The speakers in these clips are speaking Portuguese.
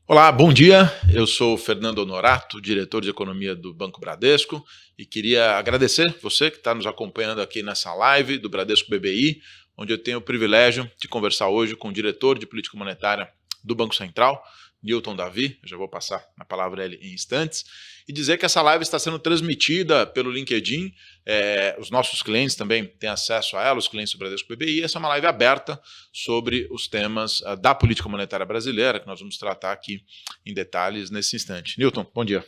Olá, bom dia. Eu sou o Fernando Honorato, diretor de economia do Banco Bradesco, e queria agradecer você que está nos acompanhando aqui nessa live do Bradesco BBI, onde eu tenho o privilégio de conversar hoje com o diretor de política monetária do Banco Central, Newton Davi. Eu já vou passar a palavra a ele em instantes, e dizer que essa live está sendo transmitida pelo LinkedIn. Os nossos clientes também têm acesso a ela, os clientes do Bradesco BBI. Essa é uma live aberta sobre os temas da política monetária brasileira, que nós vamos tratar aqui em detalhes nesse instante. Newton, bom dia.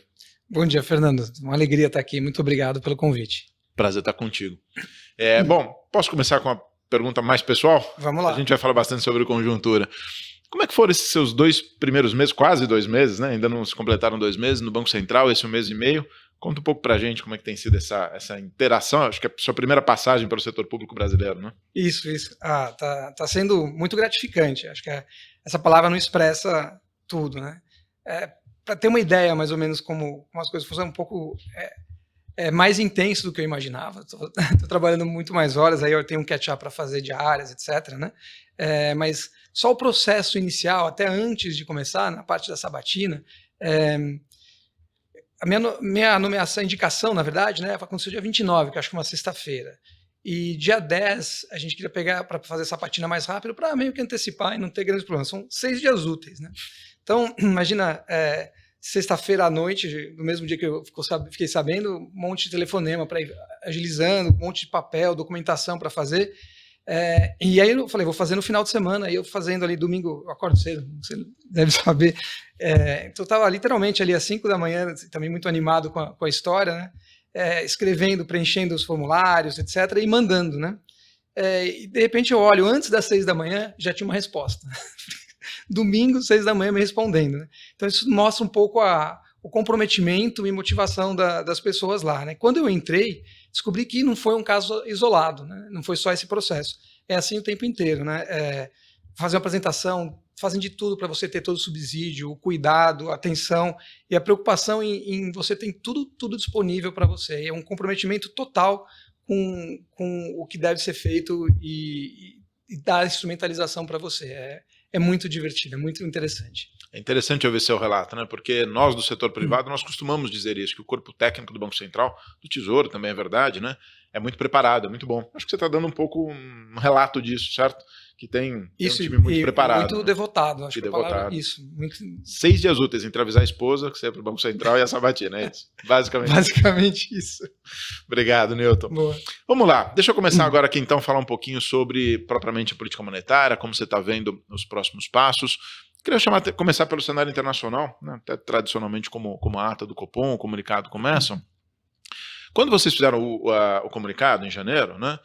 Bom dia, Fernando. Uma alegria estar aqui. Muito obrigado pelo convite. Prazer estar contigo. Bom, posso começar com uma pergunta mais pessoal? Vamos lá. A gente vai falar bastante sobre conjuntura. Como é que foram esses seus 2 primeiros meses, quase 2 meses, né? Ainda não se completaram 2 meses no Banco Central, esse 1 mês e meio. Conta um pouco pra gente como é que tem sido essa interação. Acho que é a sua primeira passagem para o setor público brasileiro, né? Isso. Tá sendo muito gratificante. Acho que essa palavra não expressa tudo, né? Para ter uma ideia mais ou menos como as coisas funcionam, um pouco mais intenso do que eu imaginava. Estou trabalhando muito mais horas, aí eu tenho um catch-up para fazer diárias, etc., né? Mas só o processo inicial, até antes de começar, na parte da sabatina, a minha nomeação, indicação, na verdade, né, aconteceu dia 29, que acho que é uma sexta-feira. E dia 10, a gente queria pegar para fazer essa sabatina mais rápido, para meio que antecipar e não ter grandes problemas. São 6 dias úteis, né? Então, imagina, sexta-feira à noite, no mesmo dia que eu fiquei sabendo, um monte de telefonema para ir agilizando, um monte de papel, documentação para fazer. E aí eu falei, vou fazer no final de semana. Aí eu fazendo ali domingo, eu acordo cedo, você deve saber. Então eu estava literalmente ali às 5 da manhã, também muito animado com a história, né? Escrevendo, preenchendo os formulários, etc., e mandando, né? E de repente eu olho, antes das 6 da manhã, já tinha uma resposta. Domingo, 6 da manhã, me respondendo, né? Então isso mostra um pouco o comprometimento e motivação das pessoas lá, né? Quando eu entrei, descobri que não foi um caso isolado, né? Não foi só esse processo. É assim o tempo inteiro, né? Fazer uma apresentação, fazem de tudo para você ter todo o subsídio, o cuidado, a atenção e a preocupação em você ter tudo disponível para você. É um comprometimento total com o que deve ser feito e dar instrumentalização para você. É muito divertido, é muito interessante. É interessante ouvir seu relato, né? Porque nós do setor privado, nós costumamos dizer isso, que o corpo técnico do Banco Central, do Tesouro também é verdade, né? É muito preparado, é muito bom. Acho que você está dando um pouco um relato disso, certo? Que tem isso, um time muito preparado. Muito, né? Devotado, acho que devotado. A palavra, isso. 6 dias úteis entre avisar a esposa, que você é para o Banco Central, e a sabatina, é isso? Basicamente isso. Obrigado, Newton. Boa. Vamos lá, deixa eu começar agora aqui então, falar um pouquinho sobre propriamente a política monetária, como você está vendo os próximos passos. Queria começar pelo cenário internacional, né? Até tradicionalmente como a ata do Copom, o comunicado começam. Quando vocês fizeram o comunicado em janeiro, né,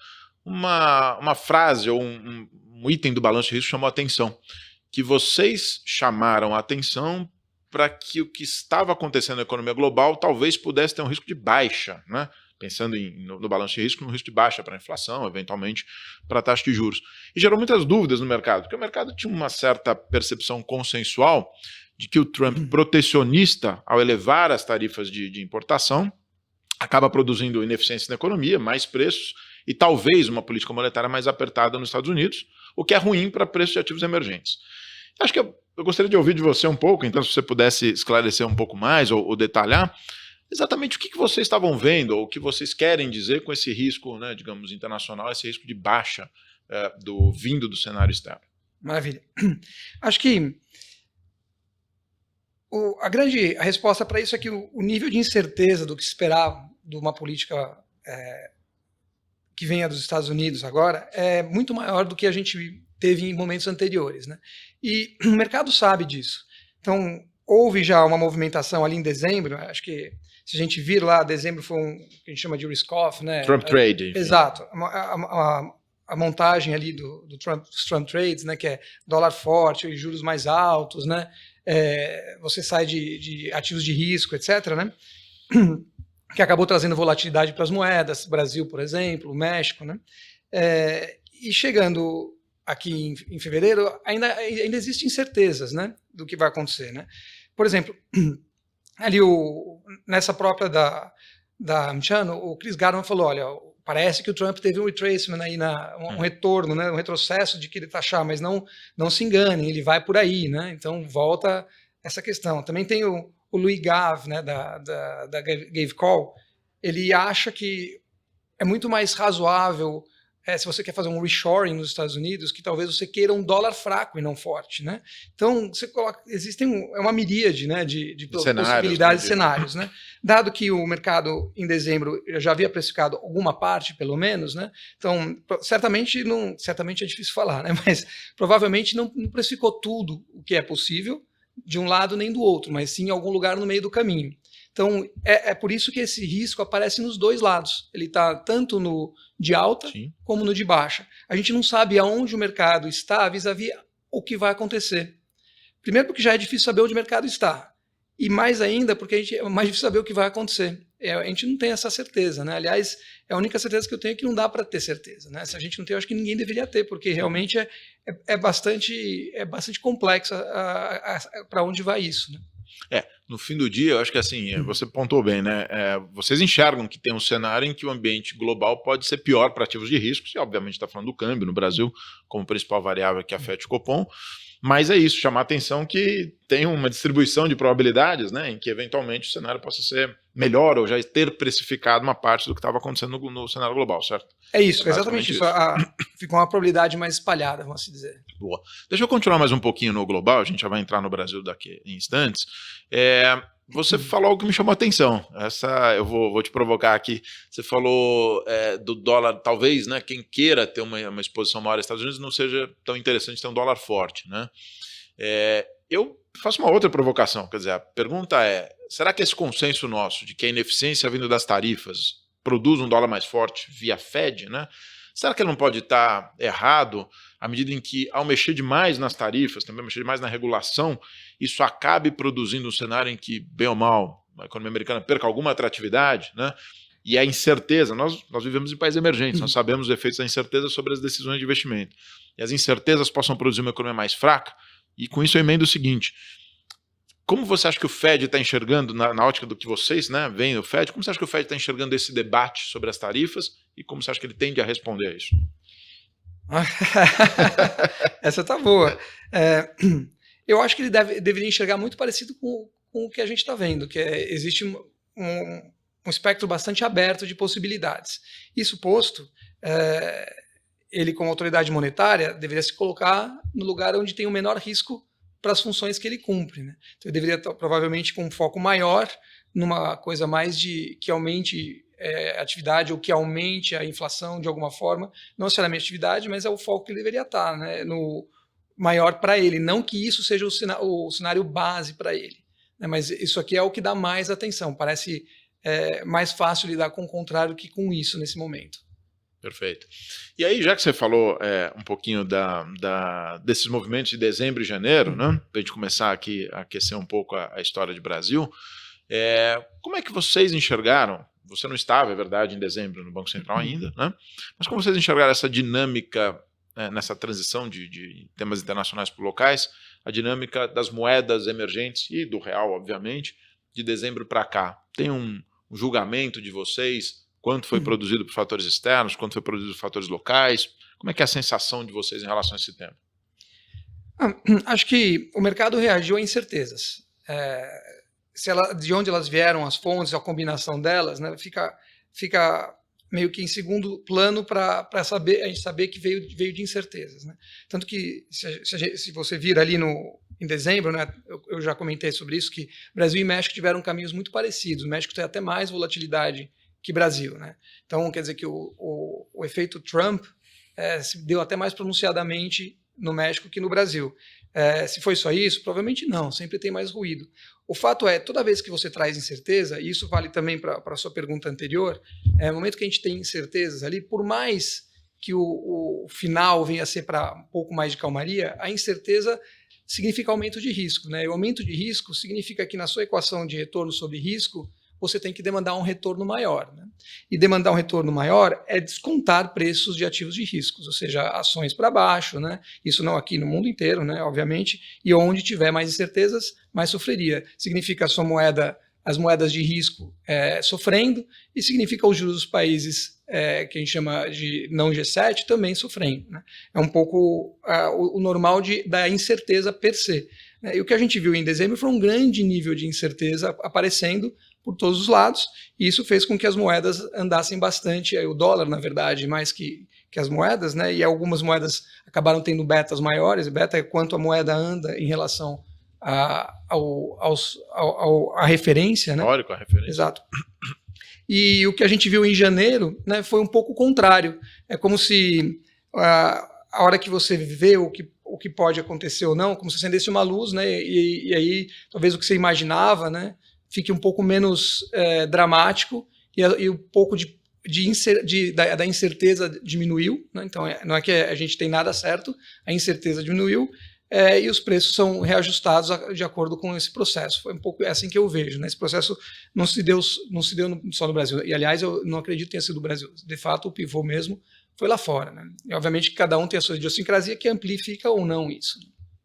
uma frase ou um item do balanço de risco chamou a atenção, que vocês chamaram a atenção para que o que estava acontecendo na economia global talvez pudesse ter um risco de baixa, né? Pensando no balanço de risco, no risco de baixa para a inflação, eventualmente para a taxa de juros. E gerou muitas dúvidas no mercado, porque o mercado tinha uma certa percepção consensual de que o Trump protecionista, ao elevar as tarifas de importação, acaba produzindo ineficiência na economia, mais preços e talvez uma política monetária mais apertada nos Estados Unidos, o que é ruim para preços de ativos emergentes. Acho que eu gostaria de ouvir de você um pouco, então se você pudesse esclarecer um pouco mais ou detalhar exatamente o que vocês estavam vendo ou o que vocês querem dizer com esse risco, né, digamos, internacional, esse risco de baixa vindo do cenário externo. Maravilha. Acho que a resposta para isso é que o nível de incerteza do que esperar de uma política que venha dos Estados Unidos agora é muito maior do que a gente teve em momentos anteriores, né? E o mercado sabe disso. Então, houve já uma movimentação ali em dezembro, acho que se a gente vir lá, dezembro foi que a gente chama de risk-off, né? Trump Trade. Enfim. Exato. A montagem ali dos Trump Trades, né? Que é dólar forte e juros mais altos, né? Você sai de ativos de risco, etc., né? Que acabou trazendo volatilidade para as moedas, Brasil, por exemplo, o México, né? E chegando aqui em fevereiro, ainda existem incertezas, né? Do que vai acontecer, né? Por exemplo, ali nessa própria da Mchano, o Chris Garman falou, olha, parece que o Trump teve um retracement aí, um retorno, né, um retrocesso de que ele taxar, mas não se enganem, ele vai por aí, né? Então volta essa questão. Também tem o Louis Gav, né, da GaveCall, ele acha que é muito mais razoável, se você quer fazer um reshoring nos Estados Unidos, que talvez você queira um dólar fraco e não forte, né? Então, você coloca, é uma miríade, né, de possibilidades de cenários, né? Dado que o mercado, em dezembro, já havia precificado alguma parte, pelo menos, né? Então, certamente é difícil falar, né? Mas provavelmente não precificou tudo o que é possível, de um lado nem do outro, mas sim em algum lugar no meio do caminho. Então, é por isso que esse risco aparece nos dois lados. Ele está tanto no de alta, sim, como no de baixa. A gente não sabe aonde o mercado está vis-à-vis o que vai acontecer. Primeiro porque já é difícil saber onde o mercado está. E mais ainda porque é mais difícil saber o que vai acontecer. A gente não tem essa certeza, né? Aliás, a única certeza que eu tenho é que não dá para ter certeza, né? Se a gente não tem, eu acho que ninguém deveria ter, porque realmente é bastante complexo para onde vai isso, né? No fim do dia, eu acho que assim, você pontuou bem, né? Vocês enxergam que tem um cenário em que o ambiente global pode ser pior para ativos de risco, e obviamente está falando do câmbio no Brasil como principal variável que afeta o Copom, mas é isso, chamar a atenção que tem uma distribuição de probabilidades, né, em que eventualmente o cenário possa ser melhor ou já ter precificado uma parte do que estava acontecendo no cenário global, certo? É isso, exatamente isso. Fica uma probabilidade mais espalhada, vamos assim dizer. Boa. Deixa eu continuar mais um pouquinho no global, a gente já vai entrar no Brasil daqui em instantes. Você falou algo que me chamou a atenção. Eu vou te provocar aqui. Você falou do dólar, talvez, né, quem queira ter uma exposição maior aos Estados Unidos não seja tão interessante ter um dólar forte, né? Eu faço uma outra provocação, quer dizer, a pergunta será que esse consenso nosso de que a ineficiência vindo das tarifas produz um dólar mais forte via Fed, né? Será que ele não pode estar errado à medida em que, ao mexer demais nas tarifas, também mexer demais na regulação, isso acabe produzindo um cenário em que, bem ou mal, a economia americana perca alguma atratividade, né? E a incerteza, nós vivemos em países emergentes, nós sabemos os efeitos da incerteza sobre as decisões de investimento. E as incertezas possam produzir uma economia mais fraca, e com isso eu emendo o seguinte: como você acha que o Fed está enxergando, na ótica do que vocês, né, veem o Fed, como você acha que o Fed está enxergando esse debate sobre as tarifas e como você acha que ele tende a responder a isso? Essa tá boa. Eu acho que ele deveria enxergar muito parecido com o que a gente está vendo, que existe um espectro bastante aberto de possibilidades. Isso posto, ele, como autoridade monetária, deveria se colocar no lugar onde tem o menor risco para as funções que ele cumpre, né? Então, ele deveria estar, provavelmente, com um foco maior numa coisa mais que aumente a atividade ou que aumente a inflação de alguma forma, não necessariamente a atividade, mas é o foco que ele deveria estar, né, no maior para ele, não que isso seja o cenário base para ele, né, mas isso aqui é o que dá mais atenção, parece mais fácil lidar com o contrário que com isso nesse momento. Perfeito. E aí, já que você falou um pouquinho desses movimentos de dezembro e janeiro, né, para a gente começar aqui a aquecer um pouco a história de Brasil, como é que vocês enxergaram? Você não estava, é verdade, em dezembro no Banco Central ainda, né? Mas como vocês enxergaram essa dinâmica nessa transição de temas internacionais para locais, a dinâmica das moedas emergentes e do real, obviamente, de dezembro para cá? Tem um julgamento de vocês? Quanto foi produzido por fatores externos? Quanto foi produzido por fatores locais? Como é que é a sensação de vocês em relação a esse tema? Acho que o mercado reagiu a incertezas. De onde elas vieram, as fontes, a combinação delas, né, fica meio que em segundo plano para a gente saber que veio de incertezas, né? Tanto que, se você vir ali em dezembro, né, eu já comentei sobre isso, que Brasil e México tiveram caminhos muito parecidos. O México tem até mais volatilidade que Brasil, né? Então, quer dizer que o efeito Trump se deu até mais pronunciadamente no México que no Brasil. Se foi só isso, provavelmente não, sempre tem mais ruído. O fato toda vez que você traz incerteza, e isso vale também para a sua pergunta anterior, no momento que a gente tem incertezas ali, por mais que o final venha a ser para um pouco mais de calmaria, a incerteza significa aumento de risco, né? E o aumento de risco significa que na sua equação de retorno sobre risco, você tem que demandar um retorno maior, né? E demandar um retorno maior é descontar preços de ativos de riscos, ou seja, ações para baixo, né? Isso não aqui no mundo inteiro, né? Obviamente, e onde tiver mais incertezas, mais sofreria. Significa a sua moeda as moedas de risco sofrendo, e significa os juros dos países que a gente chama de não G7 também sofrendo, né? É um pouco o normal da incerteza per se. E o que a gente viu em dezembro foi um grande nível de incerteza aparecendo por todos os lados, e isso fez com que as moedas andassem bastante, o dólar, na verdade, mais que as moedas, né? E algumas moedas acabaram tendo betas maiores. Beta é quanto a moeda anda em relação à referência, né? Histórico, a referência. Exato. E o que a gente viu em janeiro, né, foi um pouco o contrário. É como se a hora que você vê o que pode acontecer ou não, como se acendesse uma luz, né? E aí talvez o que você imaginava, né, fique um pouco menos dramático, e um pouco da incerteza diminuiu, né? Então não é que a gente tem nada certo, a incerteza diminuiu, e os preços são reajustados de acordo com esse processo. Foi um pouco assim que eu vejo, né? Esse processo não se deu só no Brasil, e aliás eu não acredito que tenha sido no Brasil. De fato, o pivô mesmo foi lá fora, né? E obviamente cada um tem a sua idiosincrasia que amplifica ou não isso.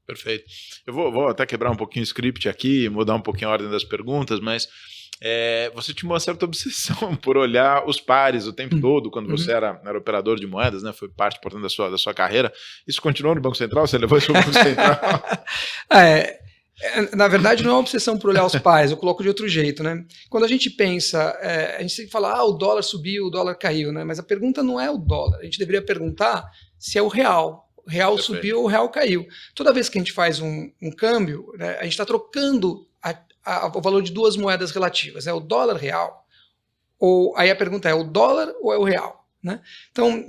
Perfeito. Eu vou até quebrar um pouquinho o script aqui, mudar um pouquinho a ordem das perguntas, mas você tinha uma certa obsessão por olhar os pares o tempo todo, quando você era operador de moedas, né? Foi parte importante da sua carreira. Isso continuou no Banco Central? Você levou isso para o Banco Central? Na verdade, não é uma obsessão por olhar os pares, eu coloco de outro jeito, né? Quando a gente pensa, a gente sempre fala, o dólar subiu, o dólar caiu, né? Mas a pergunta não é o dólar, a gente deveria perguntar se é o real. O real subiu ou o real caiu. Toda vez que a gente faz um câmbio, né, a gente está trocando o valor de duas moedas relativas. É o dólar real? Aí a pergunta é o dólar ou é o real? Né? Então,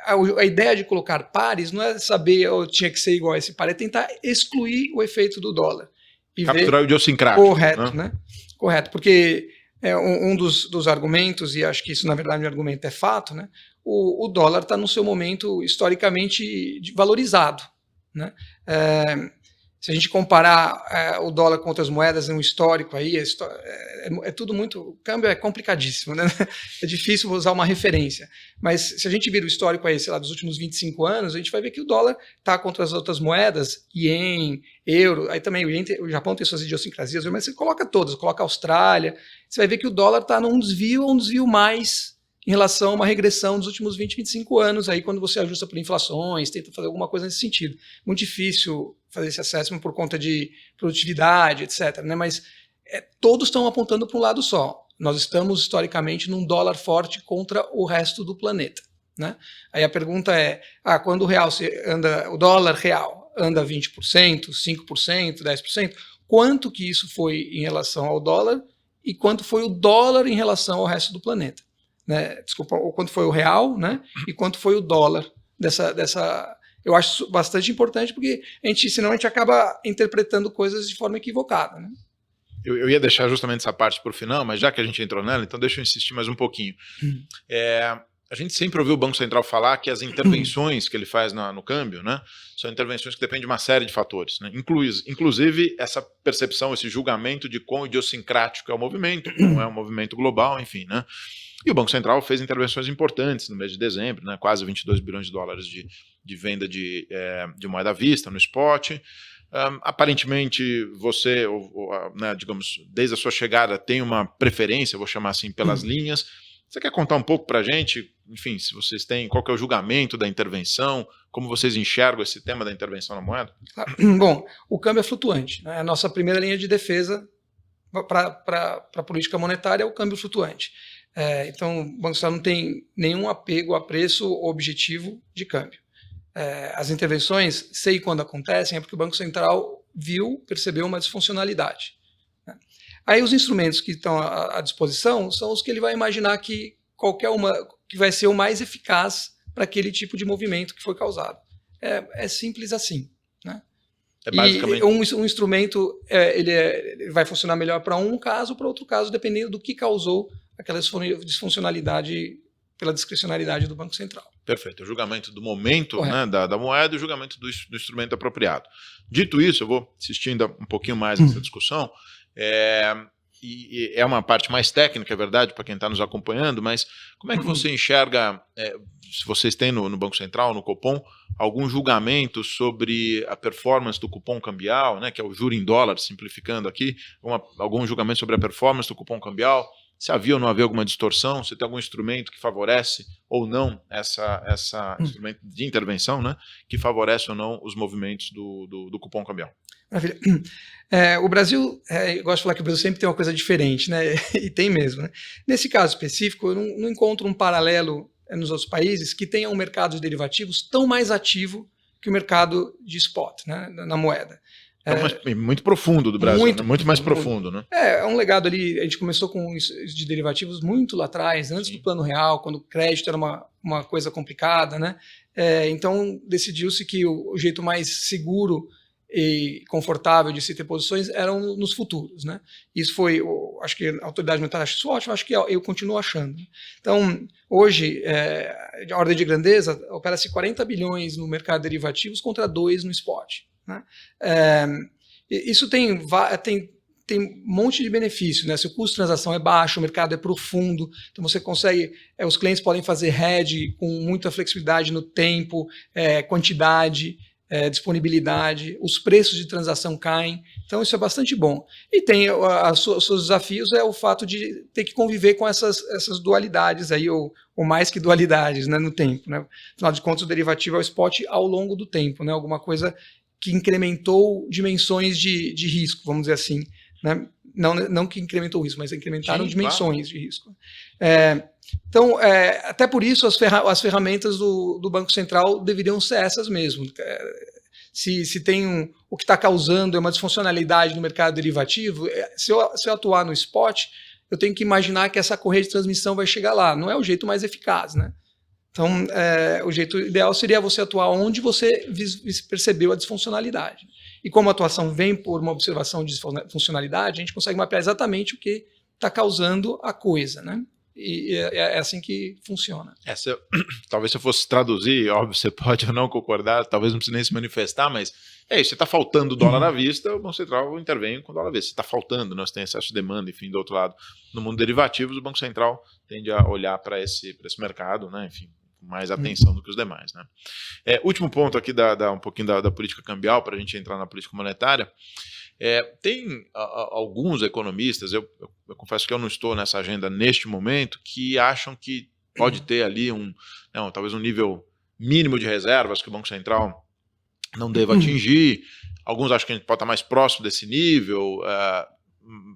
a ideia de colocar pares não é saber tinha que ser igual a esse par, é tentar excluir o efeito do dólar. E capturar o idiosincrático. Correto, né? Correto, porque um dos argumentos, e acho que isso na verdade o argumento é fato, né? O dólar está no seu momento historicamente valorizado, né? Se a gente comparar o dólar com outras moedas no histórico aí, é tudo muito... O câmbio é complicadíssimo, né? É difícil usar uma referência. Mas se a gente vir o histórico aí, sei lá, dos últimos 25 anos, a gente vai ver que o dólar está contra as outras moedas, ien, euro, aí também o Japão tem suas idiosincrasias, mas você coloca todas, coloca a Austrália, você vai ver que o dólar está num desvio mais em relação a uma regressão dos últimos 20, 25 anos, aí quando você ajusta por inflações, tenta fazer alguma coisa nesse sentido. Muito difícil fazer esse assessment por conta de produtividade, etc. Né? Mas todos estão apontando para um lado só. Nós estamos, historicamente, num dólar forte contra o resto do planeta. Né? Aí a pergunta é, quando o dólar real anda 20%, 5%, 10%, quanto que isso foi em relação ao dólar e quanto foi o dólar em relação ao resto do planeta? Né? Desculpa, quanto foi o real, né? E quanto foi o dólar dessa... Eu acho bastante importante, porque senão a gente acaba interpretando coisas de forma equivocada. Né? Eu ia deixar justamente essa parte por final, mas já que a gente entrou nela, então deixa eu insistir mais um pouquinho. A gente sempre ouviu o Banco Central falar que as intervenções que ele faz no câmbio, né, são intervenções que dependem de uma série de fatores. Né? Inclusive essa percepção, esse julgamento de quão idiosincrático é o movimento, não é um movimento global, enfim, né? E o Banco Central fez intervenções importantes no mês de dezembro, né, quase 22 bilhões de dólares de venda de moeda à vista no spot. Aparentemente você, né, digamos, desde a sua chegada tem uma preferência, vou chamar assim, pelas linhas. Você quer contar um pouco para a gente, enfim, se vocês têm, qual que é o julgamento da intervenção, como vocês enxergam esse tema da intervenção na moeda? Bom, o câmbio é flutuante, né? A nossa primeira linha de defesa para a política monetária é o câmbio flutuante. Então, o Banco Central não tem nenhum apego a preço ou objetivo de câmbio. As intervenções, sei quando acontecem, é porque o Banco Central percebeu uma disfuncionalidade. Né? Aí os instrumentos que estão à disposição são os que ele vai imaginar que que vai ser o mais eficaz para aquele tipo de movimento que foi causado. É simples assim. Né? Basicamente... E um instrumento ele vai funcionar melhor para um caso ou para outro caso, dependendo do que causou aquela disfuncionalidade pela discricionalidade do Banco Central. Perfeito. O julgamento do momento, né, da moeda e o julgamento do instrumento apropriado. Dito isso, eu vou insistindo um pouquinho mais nessa discussão. e é uma parte mais técnica, é verdade, para quem está nos acompanhando, mas como é que você enxerga, se vocês têm no Banco Central, no Copom, algum julgamento sobre a performance do cupom cambial, né, que é o juro em dólar, simplificando aqui, algum julgamento sobre a performance do cupom cambial? Se havia ou não havia alguma distorção, se tem algum instrumento que favorece ou não essa instrumento de intervenção, né, que favorece ou não os movimentos do cupom cambial? Maravilha. O Brasil, eu gosto de falar que o Brasil sempre tem uma coisa diferente, né? E tem mesmo. Né? Nesse caso específico, eu não encontro um paralelo nos outros países que tenham um mercado de derivativos tão mais ativo que o mercado de spot, né? Na moeda. Muito profundo do Brasil, muito mais profundo. Né? É um legado ali, a gente começou com isso de derivativos muito lá atrás, antes do Plano Real, quando o crédito era uma coisa complicada, né? Então decidiu-se que o jeito mais seguro e confortável de se ter posições eram nos futuros, né? Isso foi, acho que a autoridade monetária achou isso ótimo, acho que eu continuo achando. Então, hoje, a ordem de grandeza, opera-se 40 bilhões no mercado de derivativos contra 2 no spot. Né? Isso tem um monte de benefício, né? Se o custo de transação é baixo, o mercado é profundo, então você consegue, os clientes podem fazer hedge com muita flexibilidade no tempo, quantidade, disponibilidade, os preços de transação caem, então isso é bastante bom. E tem os seus desafios, o fato de ter que conviver com essas dualidades aí, ou mais que dualidades, né, no tempo. Né? Afinal de contas, o derivativo é o spot ao longo do tempo, né? Alguma coisa que incrementou dimensões de risco, vamos dizer assim. Né? Não que incrementou o risco, mas incrementaram dimensões de risco. Então, até por isso, as ferramentas do Banco Central deveriam ser essas mesmo. Se tem o que está causando uma disfuncionalidade no mercado derivativo, se eu atuar no spot, eu tenho que imaginar que essa correia de transmissão vai chegar lá. Não é o jeito mais eficaz, né? Então, o jeito ideal seria você atuar onde você percebeu a disfuncionalidade. E como a atuação vem por uma observação de funcionalidade, a gente consegue mapear exatamente o que está causando a coisa, né? E é assim que funciona. Talvez se eu fosse traduzir, óbvio, você pode ou não concordar, talvez não precise nem se manifestar, mas é isso, você está faltando dólar à vista, o Banco Central intervém com dólar à vista. Se está faltando, nós temos excesso de demanda, enfim, do outro lado, no mundo de derivativos, o Banco Central tende a olhar para esse mercado, né, enfim, com mais atenção do que os demais. Né. Último ponto aqui, um pouquinho da política cambial, para a gente entrar na política monetária. Tem alguns economistas, eu confesso que eu não estou nessa agenda neste momento, que acham que pode ter ali talvez um nível mínimo de reservas que o Banco Central não deva atingir. Alguns acham que a gente pode estar mais próximo desse nível.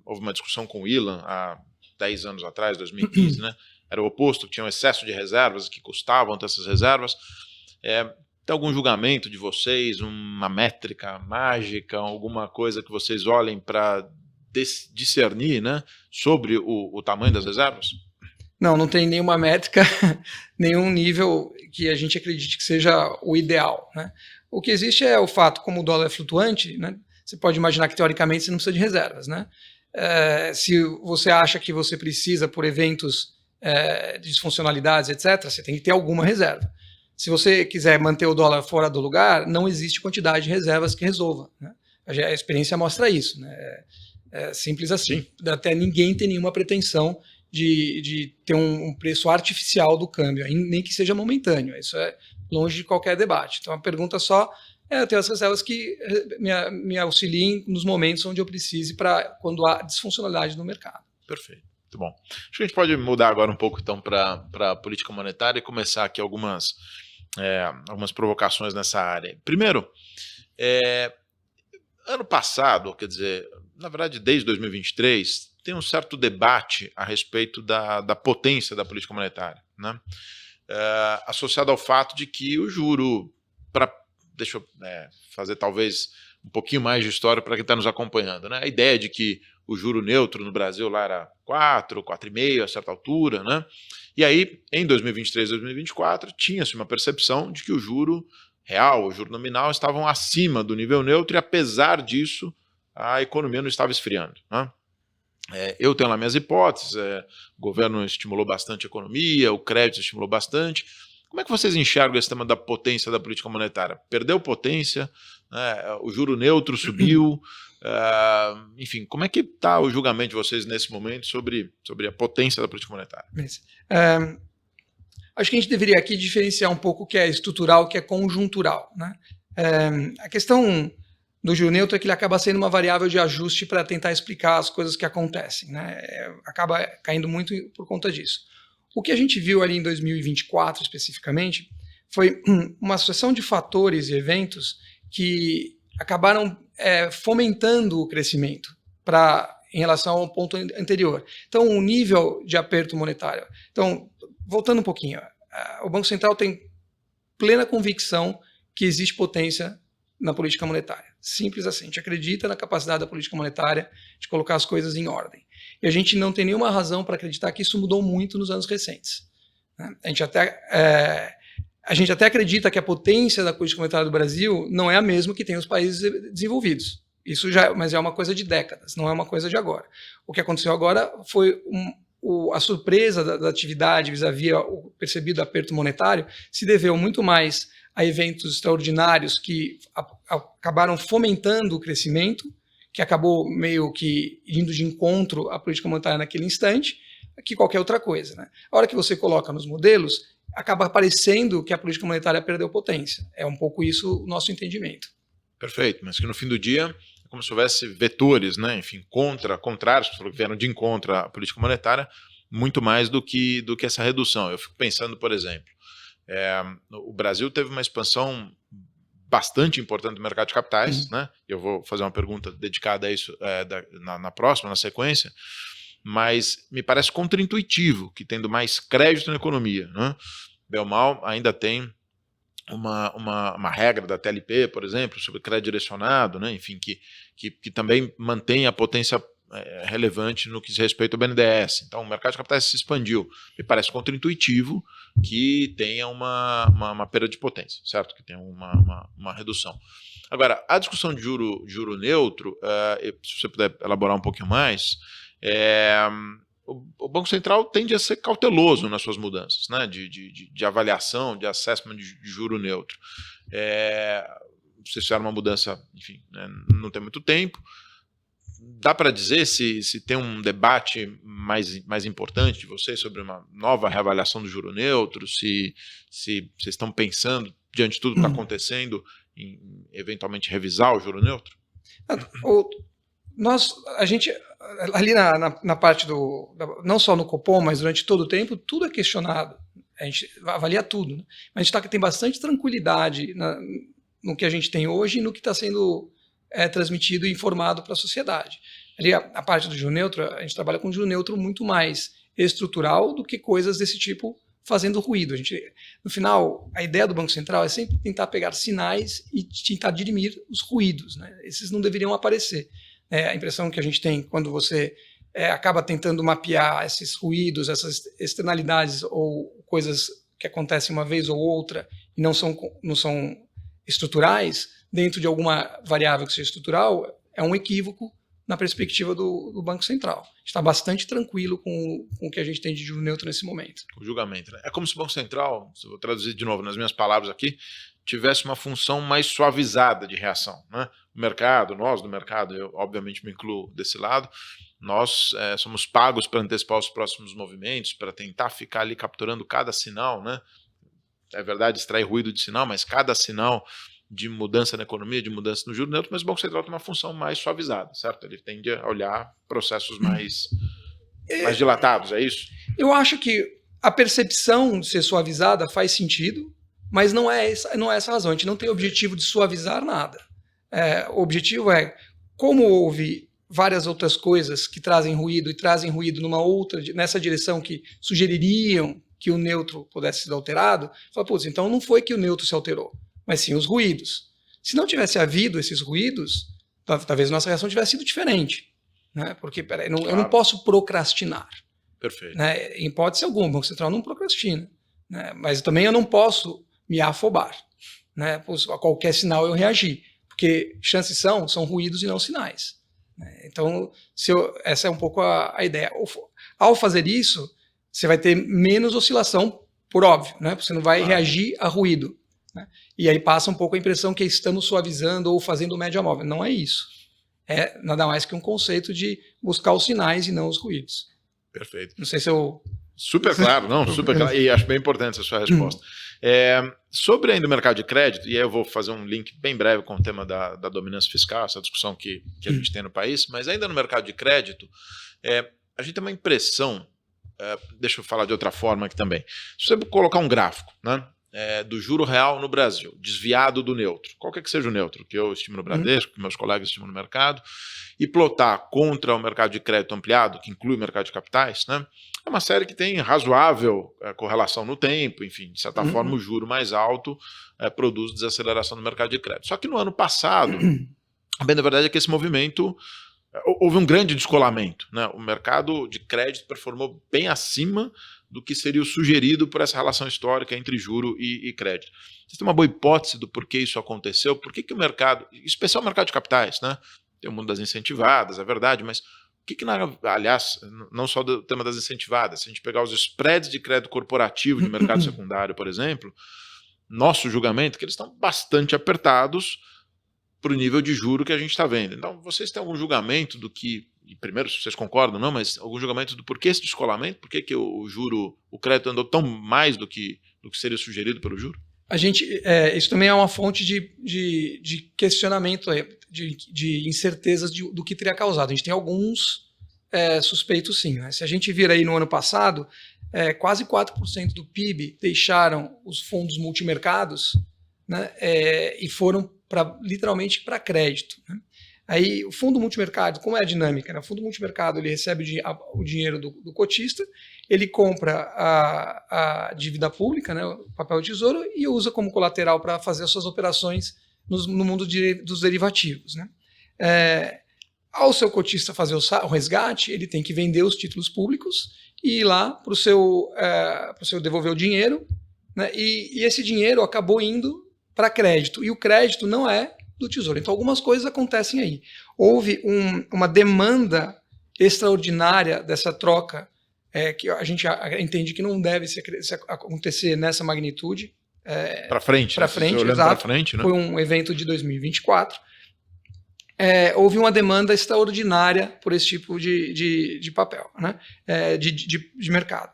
Houve uma discussão com o Ilan há 10 anos atrás, 2015, né? Era o oposto, tinha um excesso de reservas que custavam ter essas reservas. Tem algum julgamento de vocês, uma métrica mágica, alguma coisa que vocês olhem para discernir, né, sobre o tamanho das reservas? Não tem nenhuma métrica, nenhum nível que a gente acredite que seja o ideal. Né? O que existe é o fato, como o dólar é flutuante, né, você pode imaginar que teoricamente você não precisa de reservas. Né? Se você acha que você precisa por eventos de disfuncionalidades, etc., você tem que ter alguma reserva. Se você quiser manter o dólar fora do lugar, não existe quantidade de reservas que resolva. Né? A experiência mostra isso. Né? É simples assim. Até ninguém tem nenhuma pretensão de ter um preço artificial do câmbio, nem que seja momentâneo. Isso é longe de qualquer debate. Então a pergunta só eu tenho as reservas que me auxiliem nos momentos onde eu precise quando há disfuncionalidade no mercado. Perfeito. Muito bom. Acho que a gente pode mudar agora um pouco então para a política monetária e começar aqui algumas provocações nessa área. Primeiro, ano passado, quer dizer, na verdade desde 2023, tem um certo debate a respeito da potência da política monetária, né? Associado ao fato de que o juro, deixa eu fazer talvez um pouquinho mais de história para quem está nos acompanhando, né? A ideia de que o juro neutro no Brasil lá era 4,5 a certa altura, né? E aí, em 2023 e 2024, tinha-se uma percepção de que o juro real, o juro nominal, estavam acima do nível neutro e, apesar disso, a economia não estava esfriando. Né? Eu tenho lá minhas hipóteses, o governo estimulou bastante a economia, o crédito estimulou bastante. Como é que vocês enxergam esse tema da potência da política monetária? Perdeu potência? né? O juro neutro subiu, enfim, como é que está o julgamento de vocês nesse momento sobre a potência da política monetária? Acho que a gente deveria aqui diferenciar um pouco o que é estrutural e o que é conjuntural, né? A questão do juro neutro é que ele acaba sendo uma variável de ajuste para tentar explicar as coisas que acontecem, né? Acaba caindo muito por conta disso. O que a gente viu ali em 2024, especificamente, foi uma sucessão de fatores e eventos que acabaram fomentando o crescimento em relação ao ponto anterior. Então, o nível de aperto monetário. Então, voltando um pouquinho, o Banco Central tem plena convicção que existe potência na política monetária. Simples assim. A gente acredita na capacidade da política monetária de colocar as coisas em ordem. E a gente não tem nenhuma razão para acreditar que isso mudou muito nos anos recentes, né? A gente até acredita que a potência da política monetária do Brasil não é a mesma que tem os países desenvolvidos. Mas é uma coisa de décadas, não é uma coisa de agora. O que aconteceu agora foi a surpresa da atividade vis-à-vis o percebido aperto monetário se deveu muito mais a eventos extraordinários que acabaram fomentando o crescimento, que acabou meio que indo de encontro à política monetária naquele instante, que qualquer outra coisa, né? A hora que você coloca nos modelos, acaba aparecendo que a política monetária perdeu potência. É um pouco isso o nosso entendimento. Perfeito, mas que no fim do dia é como se houvesse vetores, né? Enfim, contrários, que vieram de encontro à política monetária, muito mais do que essa redução. Eu fico pensando, por exemplo, o Brasil teve uma expansão bastante importante do mercado de capitais, né? Eu vou fazer uma pergunta dedicada a isso na próxima, na sequência, mas me parece contraintuitivo que, tendo mais crédito na economia, né? Bem ou mal, ainda tem uma regra da TLP, por exemplo, sobre crédito direcionado, né? Enfim, que também mantém a potência relevante no que diz respeito ao BNDES. Então, o mercado de capitais se expandiu. Me parece contraintuitivo que tenha uma perda de potência, certo? Que tenha uma redução. Agora, a discussão de juro neutro, se você puder elaborar um pouquinho mais, o Banco Central tende a ser cauteloso nas suas mudanças, né, de avaliação, de assessment de juro neutro. Vocês fizeram uma mudança, enfim, né, não tem muito tempo. Dá para dizer se tem um debate mais importante de vocês sobre uma nova reavaliação do juro neutro, se vocês estão pensando, diante de tudo que está acontecendo, em eventualmente revisar o juro neutro? A gente, ali na parte não só no Copom, mas durante todo o tempo, tudo é questionado. A gente avalia tudo, né? Mas a gente tem bastante tranquilidade no que a gente tem hoje e no que está sendo transmitido e informado para a sociedade. Ali, a parte do juro neutro, a gente trabalha com juro neutro muito mais estrutural do que coisas desse tipo fazendo ruído. No final, a ideia do Banco Central é sempre tentar pegar sinais e tentar dirimir os ruídos, né? Esses não deveriam aparecer. A impressão que a gente tem quando você acaba tentando mapear esses ruídos, essas externalidades ou coisas que acontecem uma vez ou outra e não são estruturais, dentro de alguma variável que seja estrutural, é um equívoco na perspectiva do Banco Central. A gente está bastante tranquilo com o que a gente tem de juro neutro nesse momento. O julgamento, né? É como se o Banco Central, se eu vou traduzir de novo nas minhas palavras aqui, tivesse uma função mais suavizada de reação, né? O mercado, nós do mercado, eu obviamente me incluo desse lado, nós somos pagos para antecipar os próximos movimentos, para tentar ficar ali capturando cada sinal, né? É verdade, extrair ruído de sinal, mas cada sinal de mudança na economia, de mudança no juro neutro, mas o Banco Central tem uma função mais suavizada, certo? Ele tende a olhar processos mais dilatados, é isso? Eu acho que a percepção de ser suavizada faz sentido, mas não é essa a razão. A gente não tem o objetivo de suavizar nada. O objetivo é, como houve várias outras coisas que trazem ruído e trazem ruído nessa direção que sugeririam que o neutro pudesse ser alterado, fala, putz, então não foi que o neutro se alterou, mas sim os ruídos. Se não tivesse havido esses ruídos, talvez nossa reação tivesse sido diferente, né? Porque eu não posso procrastinar. Perfeito. Né? Em hipótese alguma, o Banco Central não procrastina, né? Mas também eu não posso me afobar, né? A qualquer sinal eu reagir, porque chances são ruídos e não sinais, né? Então, essa é um pouco a ideia. Ao fazer isso, você vai ter menos oscilação, por óbvio, né? Você não vai reagir a ruído. né? E aí passa um pouco a impressão que estamos suavizando ou fazendo média móvel. Não é isso. É nada mais que um conceito de buscar os sinais e não os ruídos. Perfeito. Não sei se eu... Super claro, não, super claro, e acho bem importante essa sua resposta. Sobre ainda o mercado de crédito, e aí eu vou fazer um link bem breve com o tema da dominância fiscal, essa discussão que a gente tem no país, mas ainda no mercado de crédito, a gente tem uma impressão, deixa eu falar de outra forma aqui também, se você colocar um gráfico, né, do juro real no Brasil, desviado do neutro, qualquer que seja o neutro, que eu estimo no Bradesco, que meus colegas estimam no mercado, e plotar contra o mercado de crédito ampliado, que inclui o mercado de capitais, né, é uma série que tem razoável correlação no tempo, enfim, de certa forma o juro mais alto produz desaceleração no mercado de crédito. Só que no ano passado, bem, na verdade é que esse movimento, houve um grande descolamento, né? O mercado de crédito performou bem acima do que seria o sugerido por essa relação histórica entre juro e crédito. Você tem uma boa hipótese do porquê isso aconteceu? Por que o mercado, em especial o mercado de capitais, né? Tem o mundo das incentivadas, é verdade, mas aliás, não só do tema das incentivadas, se a gente pegar os spreads de crédito corporativo de mercado secundário, por exemplo, nosso julgamento é que eles estão bastante apertados para o nível de juro que a gente está vendo. Então, vocês têm algum julgamento do que, e primeiro, se vocês concordam ou não, mas algum julgamento do porquê esse descolamento, por que o juro, o crédito andou tão mais do que seria sugerido pelo juro? A gente, isso também é uma fonte de questionamento, de incertezas do que teria causado. A gente tem alguns suspeitos sim, né? Se a gente vir aí no ano passado, quase 4% do PIB deixaram os fundos multimercados, né, e foram literalmente para crédito, né? Aí o fundo multimercado, como é a dinâmica, né? O fundo multimercado ele recebe o dinheiro do cotista, ele compra a dívida pública, né, o papel de tesouro, e usa como colateral para fazer as suas operações no mundo dos derivativos, né? Ao seu cotista fazer o resgate, ele tem que vender os títulos públicos e ir lá para o seu devolver o dinheiro, né? E esse dinheiro acabou indo para crédito, e o crédito não é do Tesouro. Então, algumas coisas acontecem aí. Houve uma demanda extraordinária dessa troca, que a gente entende que não deve acontecer nessa magnitude. Para frente, para frente, olhando exato. Para frente, né? Foi um evento de 2024. Houve uma demanda extraordinária por esse tipo de papel, né? De mercado.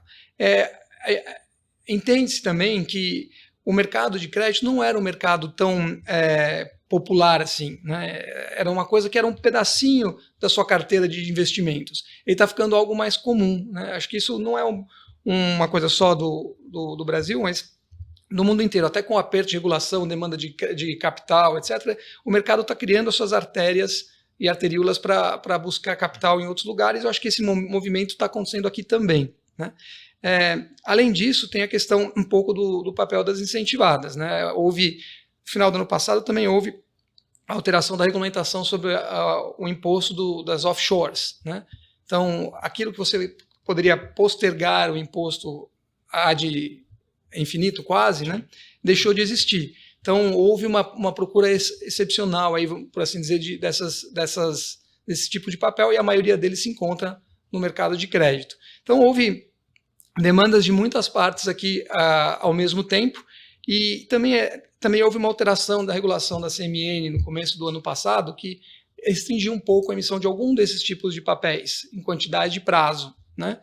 Entende-se também que o mercado de crédito não era um mercado tão popular assim, né? Era uma coisa que era um pedacinho da sua carteira de investimentos. Ele está ficando algo mais comum, né? Acho que isso não é uma coisa só do Brasil, mas no mundo inteiro, até com o aperto de regulação, demanda de capital, etc., o mercado está criando as suas artérias e arteríolas para buscar capital em outros lugares. Eu acho que esse movimento está acontecendo aqui também, né? Além disso, tem a questão um pouco do papel das incentivadas, né? No final do ano passado, também houve a alteração da regulamentação sobre o imposto das offshores, né? Então, aquilo que você poderia postergar o imposto de infinito quase, né, deixou de existir. Então, houve uma procura excepcional, aí, por assim dizer, desse tipo de papel, e a maioria deles se encontra no mercado de crédito. Então, houve demandas de muitas partes aqui ao mesmo tempo, e também houve uma alteração da regulação da CMN no começo do ano passado, que restringiu um pouco a emissão de algum desses tipos de papéis, em quantidade e prazo, né?